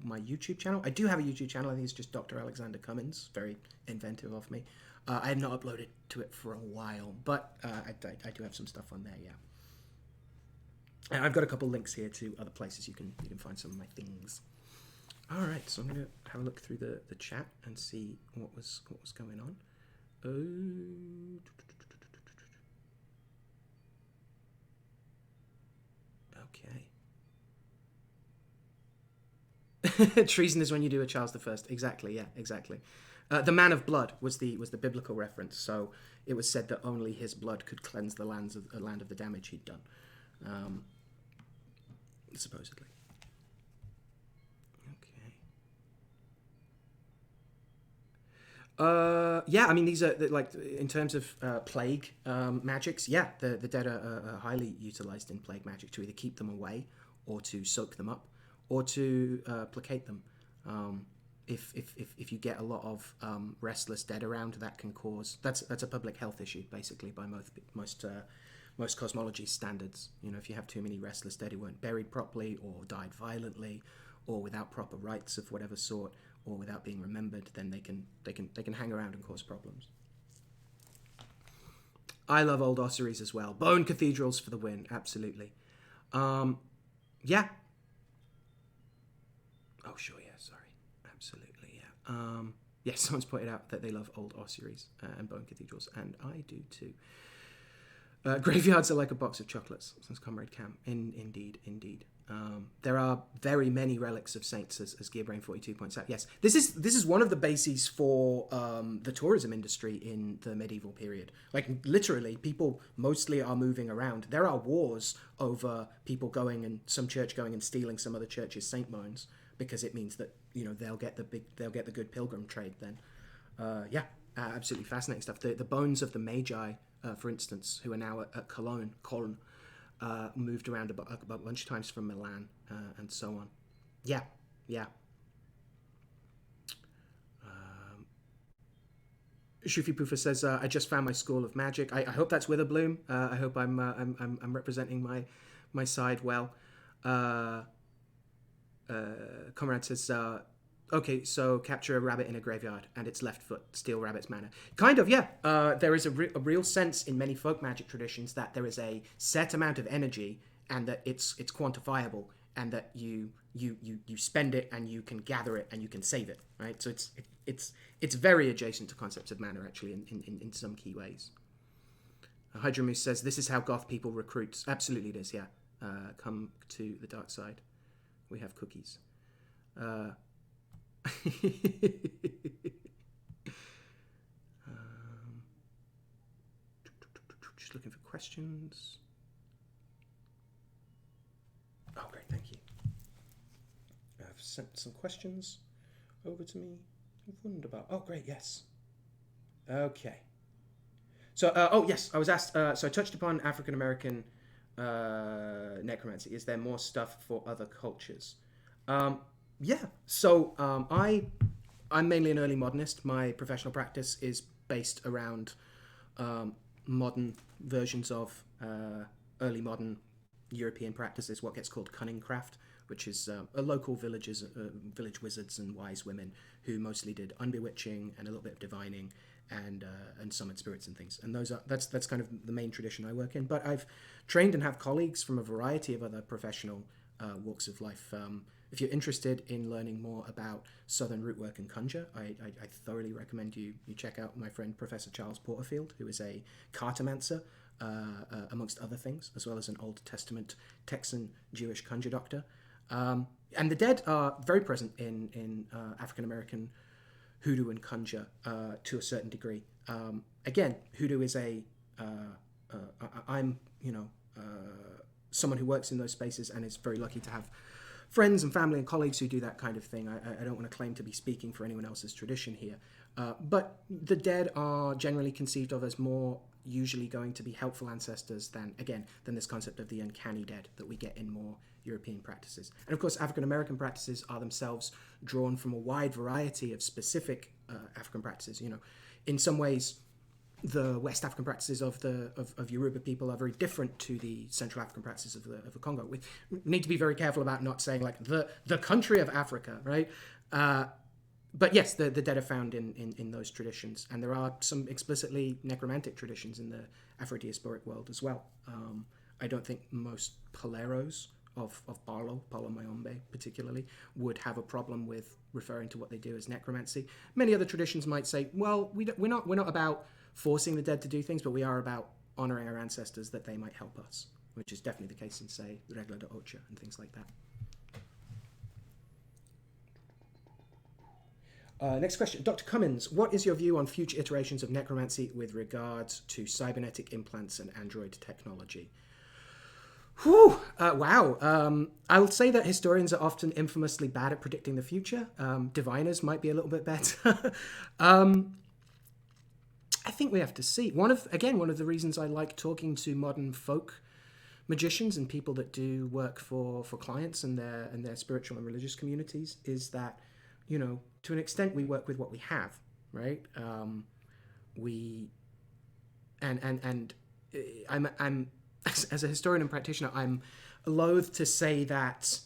my YouTube channel. I do have a YouTube channel. I think it's just Dr. Alexander Cummins. Very inventive of me. I have not uploaded to it for a while, but I do have some stuff on there. Yeah. And I've got a couple links here to other places you can find some of my things. All right, so I'm going to have a look through the chat and see what was going on. Okay. Treason is when you do a Charles I. Exactly, yeah, exactly. The man of blood was the biblical reference, so it was said that only his blood could cleanse the land of the damage he'd done, supposedly. Yeah, I mean, these are like in terms of plague magics. Yeah, the dead are highly utilized in plague magic to either keep them away, or to soak them up, or to placate them. If you get a lot of restless dead around, that can cause that's a public health issue basically by most cosmology standards. You know, if you have too many restless dead who weren't buried properly, or died violently, or without proper rites of whatever sort, or without being remembered, then they can hang around and cause problems. I love old ossuaries as well. Bone cathedrals for the win, absolutely. Yeah. Oh sure, yeah. Sorry, absolutely, yeah. Yes, someone's pointed out that they love old ossuaries and bone cathedrals, and I do too. Graveyards are like a box of chocolates, says Comrade Cam. Indeed. There are very many relics of saints, as Gearbrain42 points out. Yes, this is one of the bases for the tourism industry in the medieval period. Like, literally, people mostly are moving around. There are wars over people going and some church going and stealing some other church's saint bones, because it means that, you know, they'll get the good pilgrim trade then. Yeah, absolutely fascinating stuff. The bones of the Magi, for instance, who are now at Cologne, moved around a bunch of times from Milan, and so on. Yeah. Shufi Poofa says, "I just found my school of magic." I hope that's Witherbloom. I hope I'm representing my side well. Comrade says, okay, so capture a rabbit in a graveyard and its left foot, steal rabbit's mana. Kind of, yeah. There is a real sense in many folk magic traditions that there is a set amount of energy, and that it's quantifiable, and that you spend it and you can gather it and you can save it, right? So it's very adjacent to concepts of mana, actually, in some key ways. Hydra Moose says, this is how goth people recruit. Absolutely it is, yeah. Come to the dark side. We have cookies. Just looking for questions. Oh, great, thank you. I've sent some questions over to me. Wunderbar. Oh, great, yes. Okay. So, yes, I was asked, so I touched upon African American necromancy. Is there more stuff for other cultures? Yeah, so I'm mainly an early modernist. My professional practice is based around modern versions of early modern European practices, what gets called cunning craft, which is a local village wizards and wise women who mostly did unbewitching and a little bit of divining and summoned spirits and things. And that's kind of the main tradition I work in. But I've trained and have colleagues from a variety of other professional walks of life. If you're interested in learning more about Southern rootwork and conjure, I thoroughly recommend you check out my friend Professor Charles Porterfield, who is a cartomancer, amongst other things, as well as an Old Testament Texan Jewish conjure doctor. And the dead are very present in African American hoodoo and conjure to a certain degree. Again, hoodoo is I'm someone who works in those spaces and is very lucky to have friends and family and colleagues who do that kind of thing. I don't want to claim to be speaking for anyone else's tradition here, but the dead are generally conceived of as more usually going to be helpful ancestors than this concept of the uncanny dead that we get in more European practices. And of course, African American practices are themselves drawn from a wide variety of specific African practices. In some ways, the West African practices of Yoruba people are very different to the Central African practices of the Congo. We need to be very careful about not saying like the country of Africa, right? But yes, the dead are found in those traditions, and there are some explicitly necromantic traditions in the Afro-diasporic world as well. I don't think most Paleros of Palo Mayombe particularly, would have a problem with referring to what they do as necromancy. Many other traditions might say, well, we're not about forcing the dead to do things, but we are about honoring our ancestors that they might help us, which is definitely the case in, say, Regla de Ocha and things like that. Next question. Dr. Cummins, what is your view on future iterations of necromancy with regards to cybernetic implants and android technology? Whew, wow. I'll say that historians are often infamously bad at predicting the future. Diviners might be a little bit better. I think we have to see. One of the reasons I like talking to modern folk magicians and people that do work for clients and their spiritual and religious communities is that, to an extent we work with what we have, right? I'm as a historian and practitioner, I'm loath to say that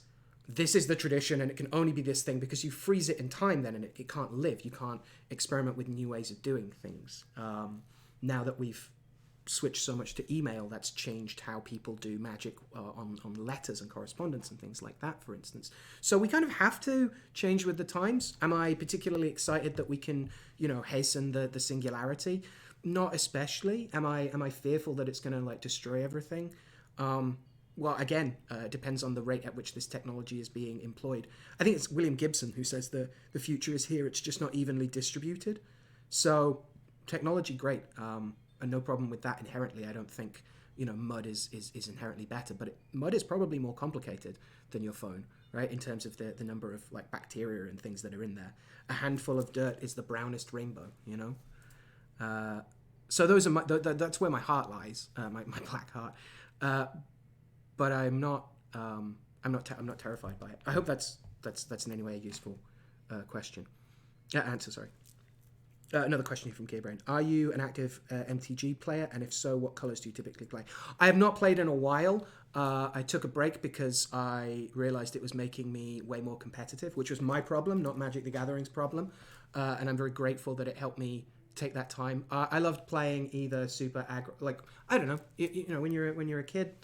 this is the tradition and it can only be this thing, because you freeze it in time then and it can't live. You can't experiment with new ways of doing things. Now that we've switched so much to email, that's changed how people do magic on letters and correspondence and things like that, for instance. So we kind of have to change with the times. Am I particularly excited that we can, hasten the singularity? Not especially. Am I fearful that it's going to destroy everything? Well, again, it depends on the rate at which this technology is being employed. I think it's William Gibson who says the future is here, it's just not evenly distributed. So technology, great. And no problem with that inherently. I don't think, mud is inherently better, but mud is probably more complicated than your phone, right? In terms of the number of bacteria and things that are in there. A handful of dirt is the brownest rainbow, So those are that's where my heart lies, my black heart. But I'm not terrified by it. I hope that's in any way a useful question. Answer, sorry. Another question here from K-Brain. Are you an active MTG player? And if so, what colors do you typically play? I have not played in a while. I took a break because I realized it was making me way more competitive, which was my problem, not Magic the Gathering's problem. And I'm very grateful that it helped me take that time. I loved playing either super aggro, I don't know, when you're a kid,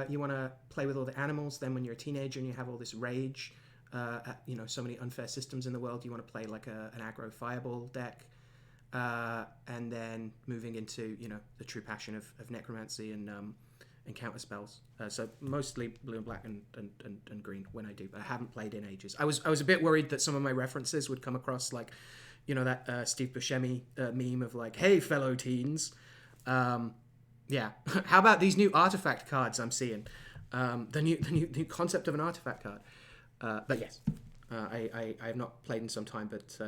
you want to play with all the animals. Then when you're a teenager and you have all this rage, so many unfair systems in the world, you want to play an aggro fireball deck, and then moving into the true passion of necromancy and counter spells. So mostly blue and black and green when I do, but I haven't played in ages. I was a bit worried that some of my references would come across that Steve Buscemi meme of hey, fellow teens. Yeah. How about these new artifact cards I'm seeing? The new concept of an artifact card. But yes, I have not played in some time, but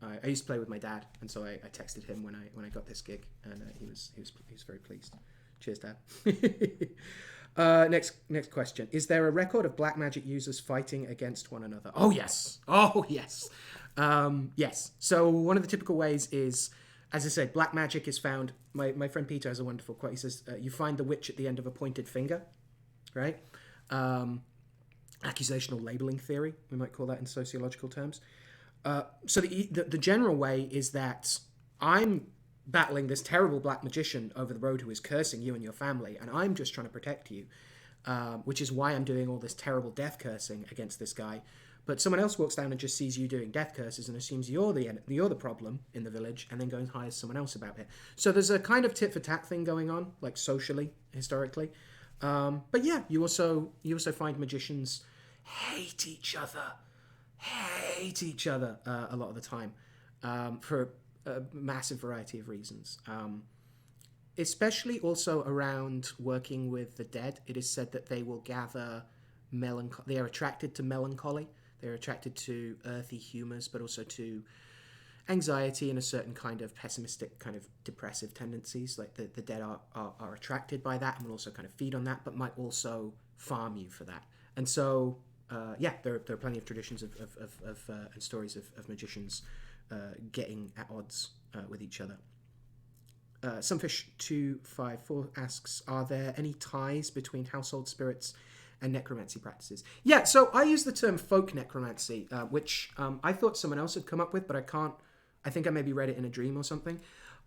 I used to play with my dad, and so I texted him when I got this gig, and he was very pleased. Cheers, Dad. Next question. Is there a record of black magic users fighting against one another? Oh yes. Yes. So one of the typical ways is, as I said, black magic is found. My friend Peter has a wonderful quote. He says, you find the witch at the end of a pointed finger, right? Accusational labeling theory, we might call that in sociological terms. So the general way is that I'm battling this terrible black magician over the road who is cursing you and your family, and I'm just trying to protect you, which is why I'm doing all this terrible death cursing against this guy. But someone else walks down and just sees you doing death curses and assumes you're the problem in the village, and then goes and hires someone else about it. So there's a kind of tit for tat thing going on, socially, historically. But yeah, you also find magicians hate each other a lot of the time, for a massive variety of reasons. Especially also around working with the dead. It is said that they will gather melancholy. They are attracted to melancholy. They're attracted to earthy humours, but also to anxiety and a certain kind of pessimistic, kind of depressive tendencies. Like the dead are attracted by that and will also kind of feed on that, but might also farm you for that. And so, there are plenty of traditions and stories of magicians getting at odds with each other. Sumpfish254 asks, are there any ties between household spirits and necromancy practices? Yeah, so I use the term folk necromancy, which I thought someone else had come up with, but I think I maybe read it in a dream or something.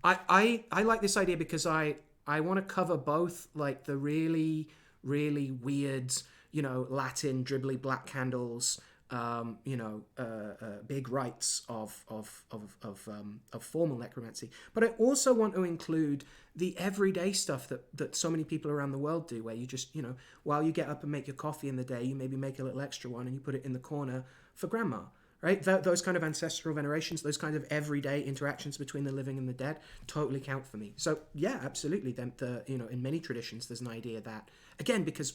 I like this idea because I want to cover both like the really, really weird, Latin dribbly black candles, big rites of formal necromancy, but I also want to include the everyday stuff that so many people around the world do, where you just, while you get up and make your coffee in the day, you maybe make a little extra one and you put it in the corner for grandma, right? Those kind of ancestral venerations, those kind of everyday interactions between the living and the dead totally count for me. So yeah, absolutely. Then in many traditions, there's an idea that, again, because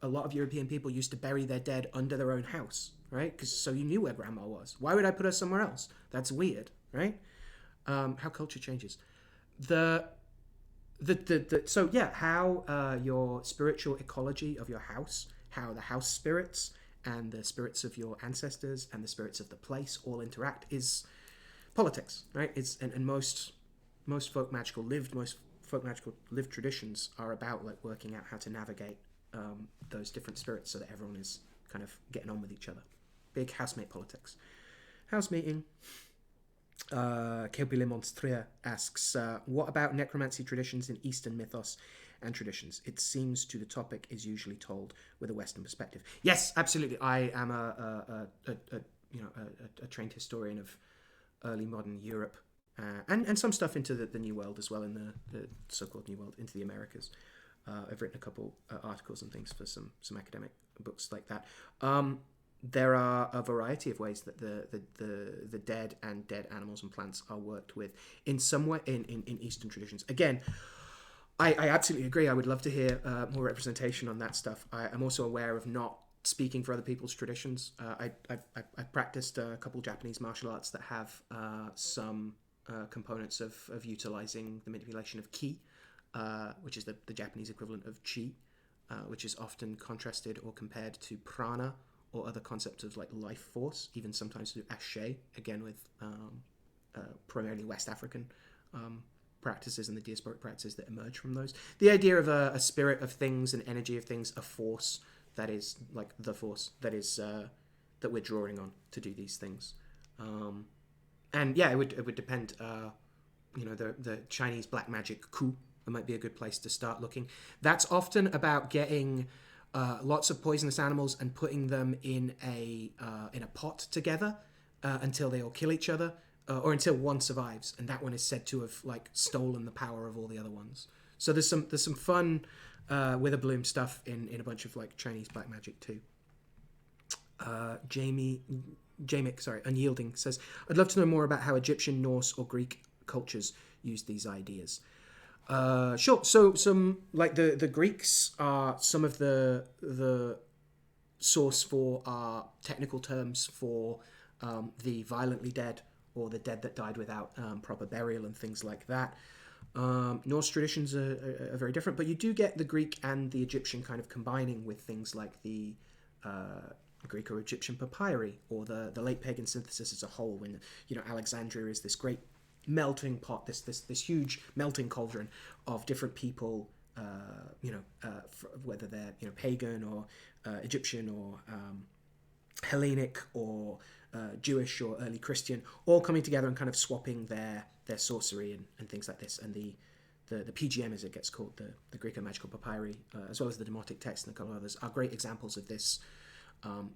a lot of European people used to bury their dead under their own house, right? So you knew where grandma was. Why would I put her somewhere else? That's weird, right? How culture changes. How your spiritual ecology of your house, how the house spirits and the spirits of your ancestors and the spirits of the place all interact is politics, right? Most folk magical lived traditions are about like working out how to navigate those different spirits so that everyone is kind of getting on with each other. Big housemate politics. House meeting. Kelpie Le Monstrier asks, what about necromancy traditions in Eastern mythos and traditions? It seems to the topic is usually told with a Western perspective. Yes, absolutely. I am a trained historian of early modern Europe and some stuff into the New World as well, in the so-called New World, into the Americas. I've written a couple articles and things for some academic books like that. There are a variety of ways that the dead and dead animals and plants are worked with in some way in Eastern traditions. Again, I absolutely agree. I would love to hear more representation on that stuff. I'm also aware of not speaking for other people's traditions. I practiced a couple Japanese martial arts that have some components of utilizing the manipulation of ki, which is the Japanese equivalent of chi, which is often contrasted or compared to prana or other concepts of like life force, even sometimes to ashe, again with primarily West African practices and the diasporic practices that emerge from those. The idea of a spirit of things, an energy of things, a force that is like the force that is that we're drawing on to do these things. And yeah, it would depend. The Chinese black magic ku, that might be a good place to start looking. That's often about getting lots of poisonous animals and putting them in a pot together until they all kill each other, or until one survives, and that one is said to have like stolen the power of all the other ones. So there's some fun Witherbloom stuff in a bunch of like Chinese black magic too. Unyielding says, I'd love to know more about how Egyptian, Norse, or Greek cultures use these ideas. Sure. So some like the Greeks are some of the source for technical terms for the violently dead or the dead that died without proper burial and things like that. Norse traditions are very different, but you do get the Greek and the Egyptian kind of combining with things like the Greek or Egyptian papyri, or the late pagan synthesis as a whole. When Alexandria is this great melting pot, this huge melting cauldron of different people, whether they're pagan or Egyptian or Hellenic or Jewish or early Christian, all coming together and kind of swapping their sorcery and things like this. And the PGM, as it gets called, the Greco-magical papyri, as well as the Demotic text and a couple of others, are great examples of this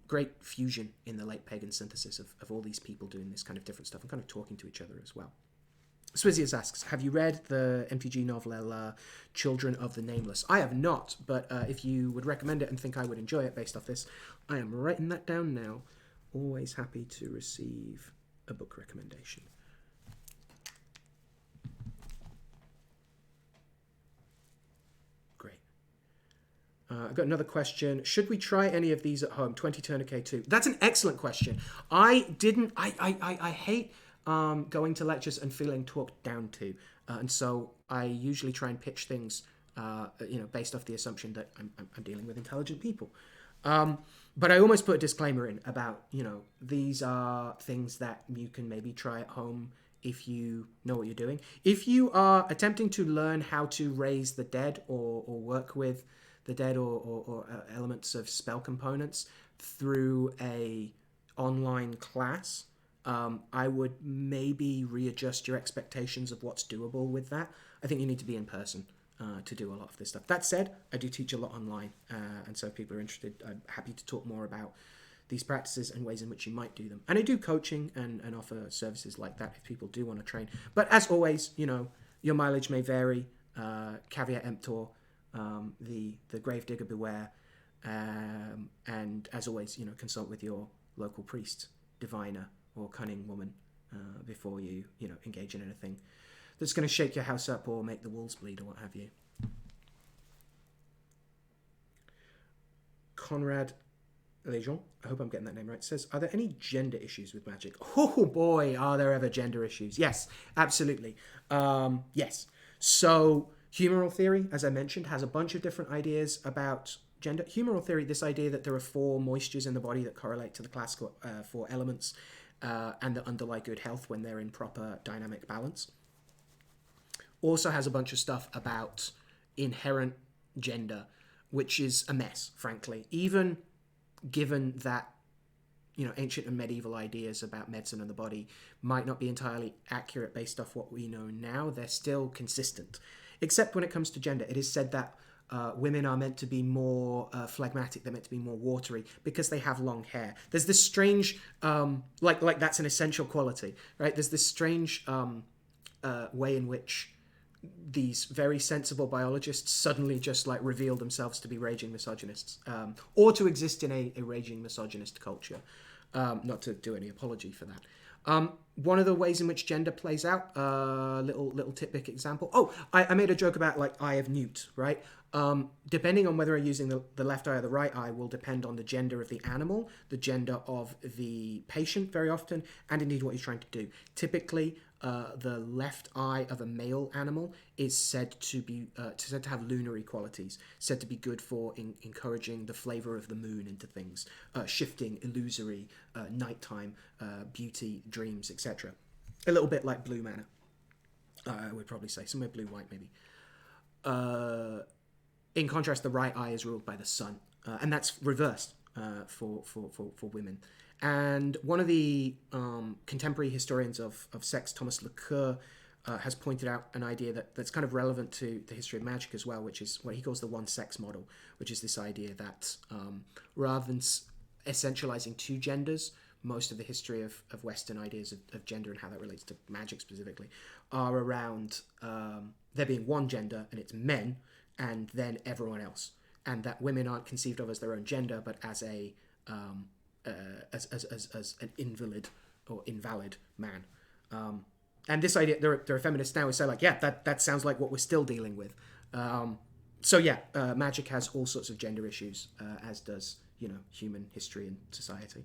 great fusion in the late pagan synthesis of all these people doing this kind of different stuff and kind of talking to each other as well. Swizzius asks, have you read the MTG novel Children of the Nameless? I have not, but if you would recommend it and think I would enjoy it based off this, I am writing that down now. Always happy to receive a book recommendation. Great. I've got another question. Should we try any of these at home? 20 turn K2. That's an excellent question. I hate going to lectures and feeling talked down to. And so I usually try and pitch things, based off the assumption that I'm dealing with intelligent people. But I almost put a disclaimer in about, these are things that you can maybe try at home if you know what you're doing. If you are attempting to learn how to raise the dead or work with the dead or elements of spell components through a online class, I would maybe readjust your expectations of what's doable with that. I think you need to be in person to do a lot of this stuff. That said, I do teach a lot online, and so if people are interested, I'm happy to talk more about these practices and ways in which you might do them. And I do coaching and offer services like that if people do want to train. But as always, your mileage may vary. Caveat emptor, the gravedigger beware. And as always, consult with your local priest, diviner, or cunning woman before you, engage in anything that's going to shake your house up or make the walls bleed or what have you. Conrad Lejean, I hope I'm getting that name right, says, are there any gender issues with magic? Oh boy, are there ever gender issues? Yes, absolutely. Yes. So humoral theory, as I mentioned, has a bunch of different ideas about gender. Humoral theory, this idea that there are 4 moistures in the body that correlate to the classical 4 elements and that underlie good health when they're in proper dynamic balance. Also has a bunch of stuff about inherent gender, which is a mess, frankly. Even given that, ancient and medieval ideas about medicine and the body might not be entirely accurate based off what we know now, they're still consistent. Except when it comes to gender. It is said that women are meant to be more phlegmatic, they're meant to be more watery because they have long hair. There's this strange, like that's an essential quality, right? There's this strange way in which these very sensible biologists suddenly just reveal themselves to be raging misogynists, or to exist in a raging misogynist culture. Not to do any apology for that. One of the ways in which gender plays out, little tidbit example. Oh, I made a joke about Eye of Newt, right? Depending on whether I'm using the left eye or the right eye will depend on the gender of the animal, the gender of the patient very often, and indeed what you're trying to do. Typically, the left eye of a male animal is said to have lunary qualities, said to be good for encouraging the flavor of the moon into things, shifting, illusory, nighttime, beauty, dreams, etc. A little bit like blue mana, I would probably say, somewhere blue-white maybe. In contrast, the right eye is ruled by the sun, and that's reversed for women. And one of the contemporary historians of sex, Thomas Lecoeur, has pointed out an idea that's kind of relevant to the history of magic as well, which is what he calls the one-sex model, which is this idea that rather than essentializing 2 genders, most of the history of Western ideas of gender and how that relates to magic specifically are around there being one gender, and it's men, and then everyone else. And that women aren't conceived of as their own gender, but as a as an invalid or invalid man. And this idea, there are feminists now who say that sounds like what we're still dealing with. Magic has all sorts of gender issues, as does human history and society.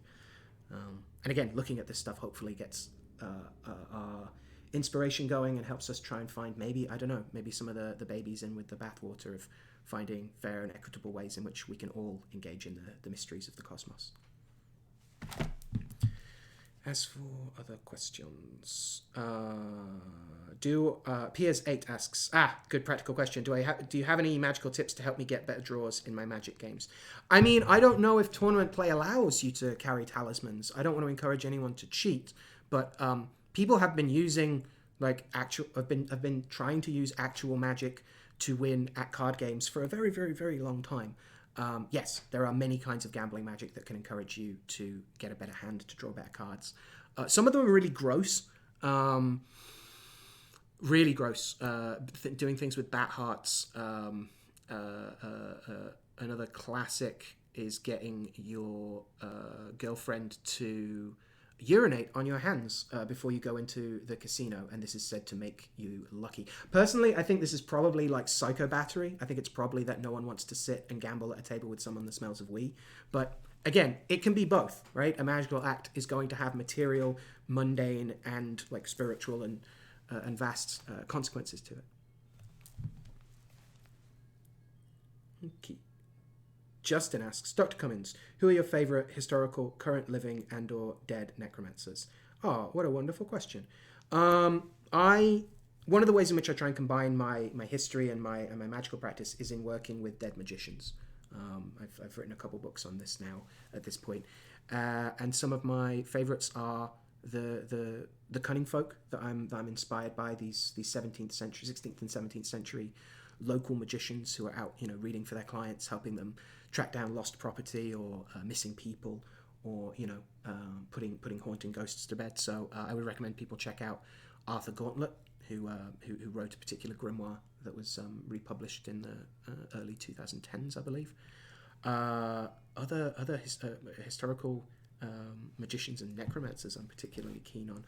And again, looking at this stuff hopefully gets our inspiration going and helps us try and find maybe some of the babies in with the bathwater of finding fair and equitable ways in which we can all engage in the mysteries of the cosmos. As for other questions, Piers8 asks, good practical question. Do you have any magical tips to help me get better draws in my Magic games? I mean, I don't know if tournament play allows you to carry talismans. I don't want to encourage anyone to cheat, but people have been using have been trying to use actual magic to win at card games for a very, very, very long time. Yes, there are many kinds of gambling magic that can encourage you to get a better hand, to draw better cards. Some of them are really gross. Really gross. Doing things with bat hearts. Another classic is getting your girlfriend to urinate on your hands before you go into the casino, and this is said to make you lucky. Personally, I think this is probably like psycho battery. I think it's probably that no one wants to sit and gamble at a table with someone that smells of wee. But again, it can be both, right? A magical act is going to have material, mundane, and like spiritual and vast consequences to it. Okay. Justin asks, Dr. Cummins, who are your favourite historical, current living and or dead necromancers? Oh, what a wonderful question. One of the ways in which I try and combine my history and my magical practice is in working with dead magicians. I've written a couple books on this now at this point. And some of my favourites are the cunning folk that I'm inspired by, these 17th century, 16th and 17th century local magicians who are out, reading for their clients, helping them track down lost property or missing people, or putting haunting ghosts to bed. So I would recommend people check out Arthur Gauntlet, who wrote a particular grimoire that was republished in the early 2010s, I believe. Other historical magicians and necromancers I'm particularly keen on.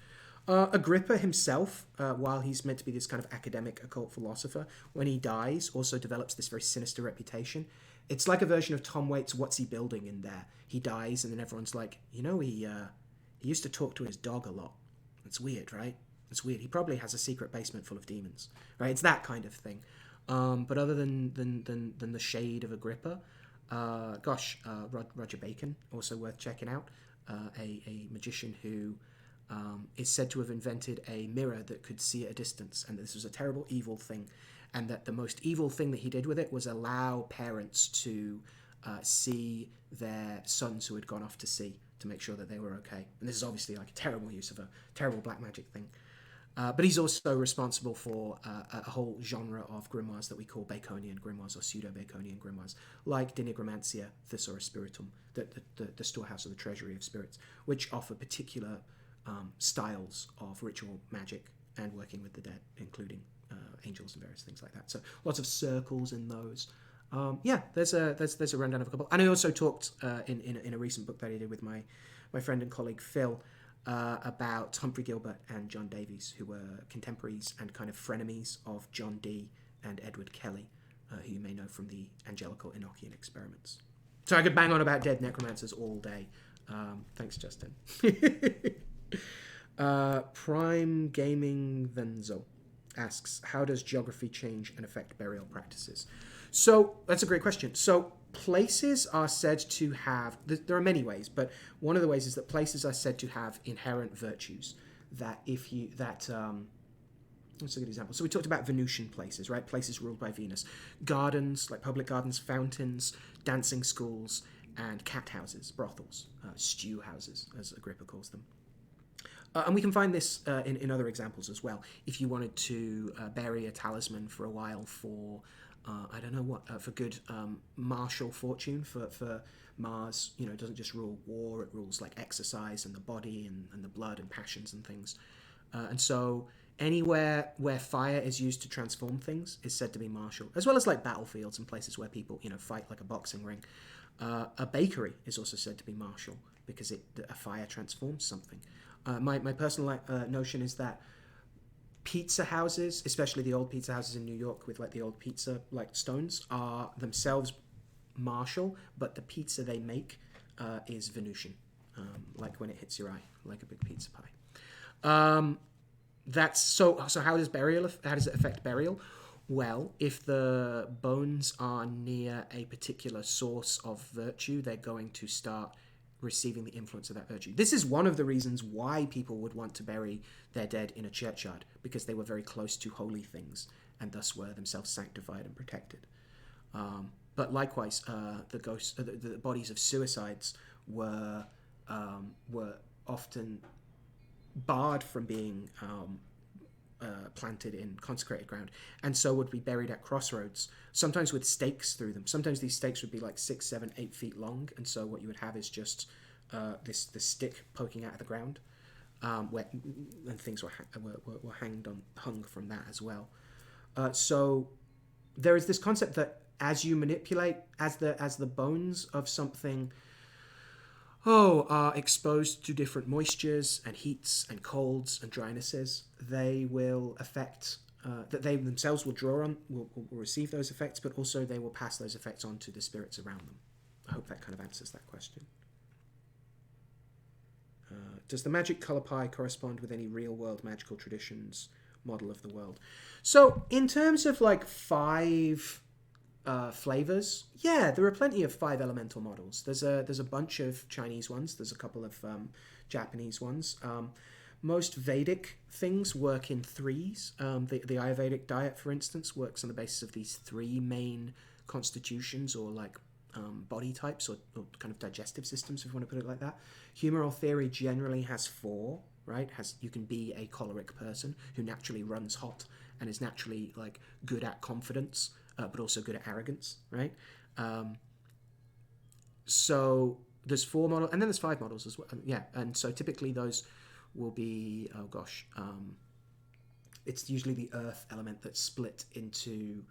Agrippa himself, while he's meant to be this kind of academic occult philosopher, when he dies, also develops this very sinister reputation. It's like a version of Tom Waits' What's He Building in there. He dies, and then everyone's like, he used to talk to his dog a lot. It's weird, right? It's weird. He probably has a secret basement full of demons, right? It's that kind of thing. But other than the shade of Agrippa, Roger Bacon, also worth checking out. A magician who is said to have invented a mirror that could see at a distance, and this was a terrible, evil thing, and that the most evil thing that he did with it was allow parents to see their sons who had gone off to sea to make sure that they were okay. And this is obviously like a terrible use of a terrible black magic thing. But he's also responsible for a whole genre of grimoires that we call Baconian grimoires or pseudo-Baconian grimoires, like De Necromantia, Thesaurus Spiritum, the storehouse of the treasury of spirits, which offer particular styles of ritual magic and working with the dead, including angels and various things like that. So lots of circles in those. There's a rundown of a couple. And I also talked in a recent book that I did with my friend and colleague Phil about Humphrey Gilbert and John Davies, who were contemporaries and kind of frenemies of John Dee and Edward Kelly, who you may know from the Angelical Enochian experiments. So I could bang on about dead necromancers all day. Thanks, Justin. Prime Gaming Venzo asks, how does geography change and affect burial practices? So that's a great question. So places are said to have, there are many ways, but one of the ways is that places are said to have inherent virtues that that's a good example. So we talked about Venusian places, right? Places ruled by Venus. Gardens, like public gardens, fountains, dancing schools, and cat houses, brothels, stew houses, as Agrippa calls them. And we can find this in other examples as well. If you wanted to bury a talisman for a while for, for good martial fortune, for Mars, it doesn't just rule war, it rules like exercise and the body and the blood and passions and things. And so anywhere where fire is used to transform things is said to be martial, as well as like battlefields and places where people, fight like a boxing ring. A bakery is also said to be martial because a fire transforms something. My personal notion is that pizza houses, especially the old pizza houses in New York with like the old pizza like stones, are themselves martial, but the pizza they make is Venusian, like when it hits your eye, like a big pizza pie. That's so. How does it affect burial? Well, if the bones are near a particular source of virtue, they're going to start receiving the influence of that virtue. This is one of the reasons why people would want to bury their dead in a churchyard, because they were very close to holy things and thus were themselves sanctified and protected. But likewise, the bodies of suicides were often barred from being planted in consecrated ground, and so would be buried at crossroads, sometimes with stakes through them. Sometimes these stakes would be like 6, 7, 8 feet long, and so what you would have is just this stick poking out of the ground, and things were hung from that as well. So there is this concept that as you manipulate, as the bones of something are exposed to different moistures and heats and colds and drynesses, they will affect, that they themselves will draw on, will receive those effects, but also they will pass those effects on to the spirits around them. I hope that kind of answers that question. Does the magic color pie correspond with any real-world magical traditions model of the world? So, in terms of like 5 flavors, yeah, there are plenty of 5 elemental models. There's a bunch of Chinese ones. There's a couple of Japanese ones. Most Vedic things work in 3s. The Ayurvedic diet, for instance, works on the basis of these 3 main constitutions, or like body types, or kind of digestive systems, if you want to put it like that. Humoral theory generally has 4, right? You can be a choleric person who naturally runs hot and is naturally like good at confidence, but also good at arrogance, right? So there's 4 models, and then there's 5 models as well. Yeah, and so typically those will be, it's usually the earth element that's split into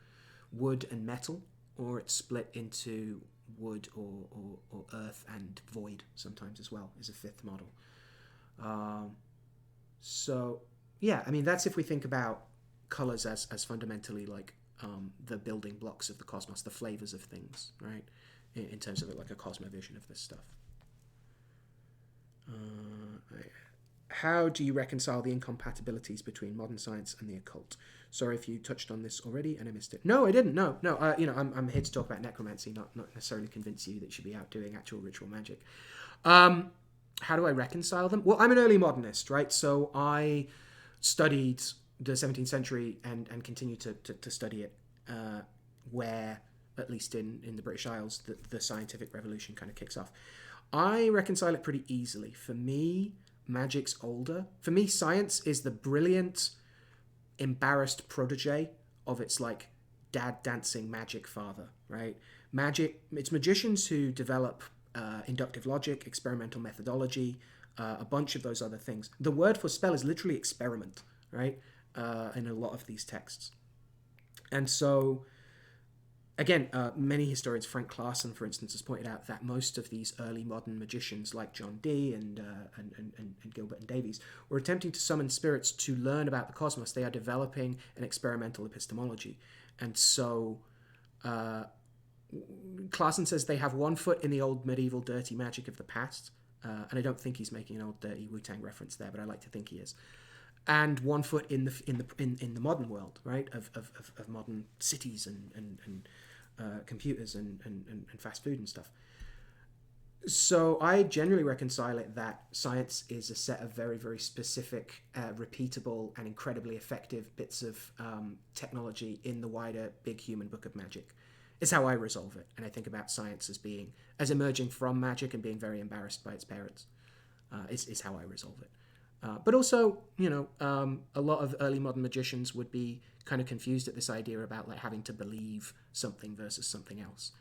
wood and metal, or it's split into wood or earth and void sometimes as well, is a 5th model. So yeah, I mean, that's if we think about colors as fundamentally like the building blocks of the cosmos, the flavors of things, right? In terms of it, like a cosmovision of this stuff. How do you reconcile the incompatibilities between modern science and the occult? Sorry if you touched on this already and I missed it. No, I didn't. No. I'm here to talk about necromancy, not necessarily convince you that you should be out doing actual ritual magic. How do I reconcile them? Well, I'm an early modernist, right? So I studied the 17th century and continue to study it, where, at least in the British Isles, the scientific revolution kind of kicks off. I reconcile it pretty easily. For me, magic's older. For me, science is the brilliant, embarrassed protege of its like dad dancing magic father, right? Magic, it's magicians who develop inductive logic, experimental methodology, a bunch of those other things. The word for spell is literally experiment, right? In a lot of these texts. And so, again, many historians, Frank Clarson, for instance, has pointed out that most of these early modern magicians, like John Dee and Gilbert and Davies, were attempting to summon spirits to learn about the cosmos. They are developing an experimental epistemology. And so Clarson says they have one foot in the old medieval dirty magic of the past, and I don't think he's making an old dirty Wu-Tang reference there, but I like to think he is. And one foot in the modern world, right, of modern cities and computers and fast food and stuff. So I generally reconcile it that science is a set of very, very specific, repeatable, and incredibly effective bits of technology in the wider big human book of magic. Is how I resolve it, and I think about science as emerging from magic and being very embarrassed by its parents. Is how I resolve it. But also, a lot of early modern magicians would be kind of confused at this idea about like having to believe something versus something else.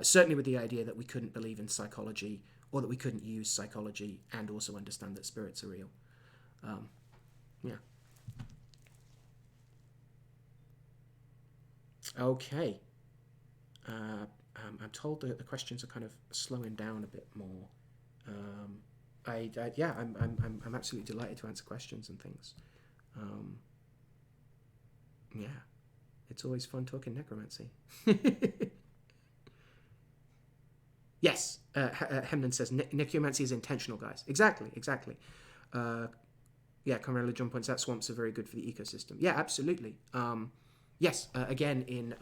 Certainly with the idea that we couldn't believe in psychology, or that we couldn't use psychology and also understand that spirits are real. Yeah. Okay. I'm told that the questions are kind of slowing down a bit more. I'm absolutely delighted to answer questions and things. Yeah, it's always fun talking necromancy. Yes, Hemden says necromancy is intentional, guys. Exactly. Yeah, Conrad John points out swamps are very good for the ecosystem. Yeah, absolutely. Yes, again in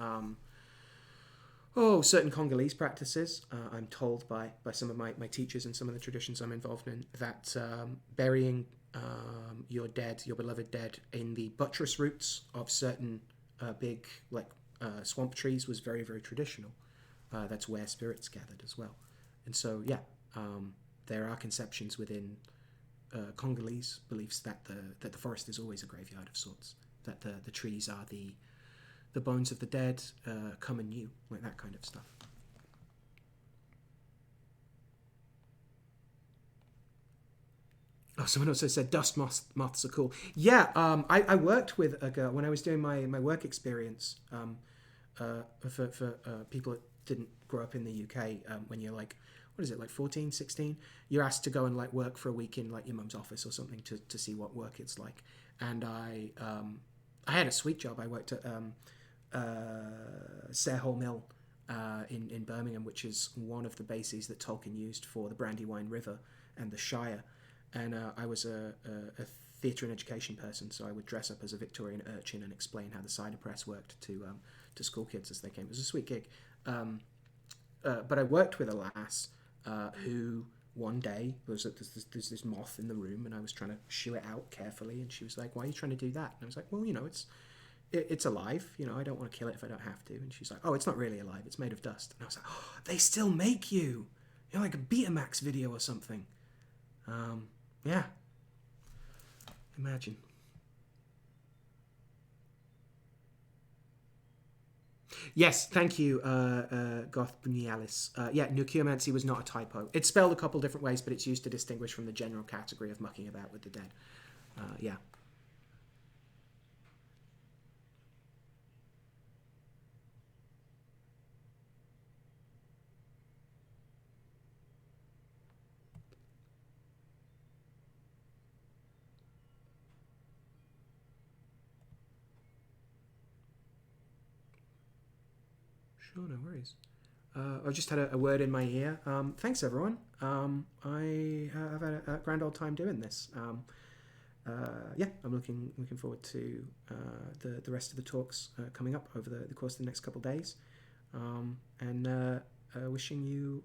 certain Congolese practices, I'm told by some of my teachers and some of the traditions I'm involved in, that burying your beloved dead, in the buttress roots of certain big swamp trees was very, very traditional. That's where spirits gathered as well. And so, yeah, there are conceptions within Congolese beliefs that the forest is always a graveyard of sorts, that the trees are the bones of the dead, come anew, like that kind of stuff. Oh, someone also said dust moths are cool. Yeah, I worked with a girl when I was doing my work experience for people that didn't grow up in the UK. When you're like, what is it, like 14, 16? You're asked to go and like work for a week in like your mum's office or something to see what work it's like. And I had a sweet job. I worked at Sarehole Mill in Birmingham, which is one of the bases that Tolkien used for the Brandywine River and the Shire. and I was a theatre and education person, so I would dress up as a Victorian urchin and explain how the cider press worked to school kids as they came. It was a sweet gig. But I worked with a lass who one day there's this moth in the room, and I was trying to shoo it out carefully, and she was like, "Why are you trying to do that?" And I was like, "Well, it's alive. I don't want to kill it if I don't have to." And she's like, "Oh, it's not really alive. It's made of dust." And I was like, "Oh, they still make you, like a Betamax video or something." Yeah. Imagine. Yes, thank you, Goth Bunialis. Yeah, Necromancy was not a typo. It's spelled a couple different ways, but it's used to distinguish from the general category of mucking about with the dead. Yeah. Sure, no worries. I just had a word in my ear. Thanks, everyone. I've had a grand old time doing this. Yeah, I'm looking forward to the rest of the talks coming up over the course of the next couple of days, and wishing you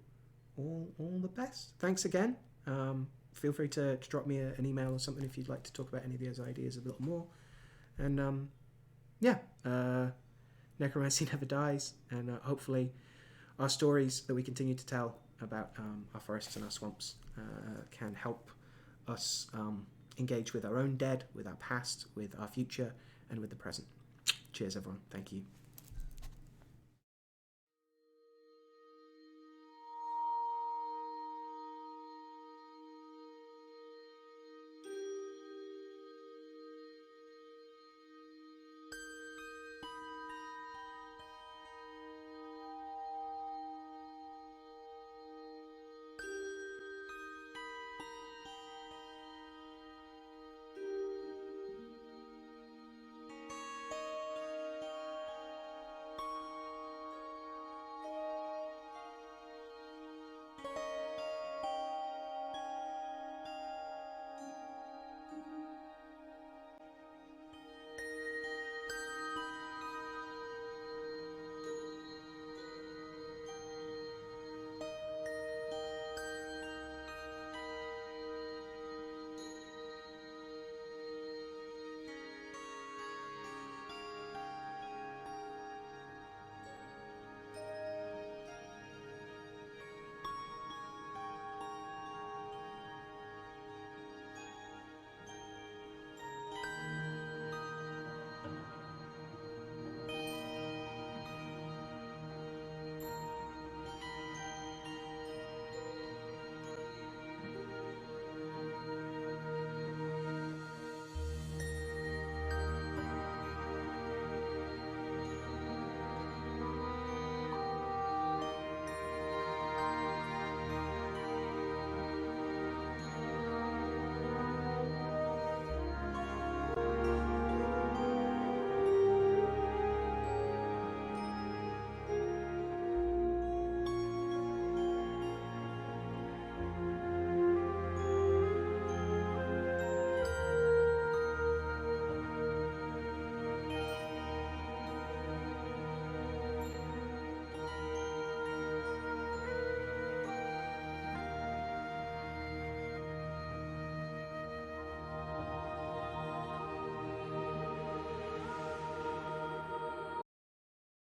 all the best. Thanks again. Feel free to drop me an email or something if you'd like to talk about any of these ideas a little more. And yeah, necromancy never dies, and hopefully our stories that we continue to tell about our forests and our swamps can help us engage with our own dead, with our past, with our future, and with the present. Cheers, everyone. Thank you.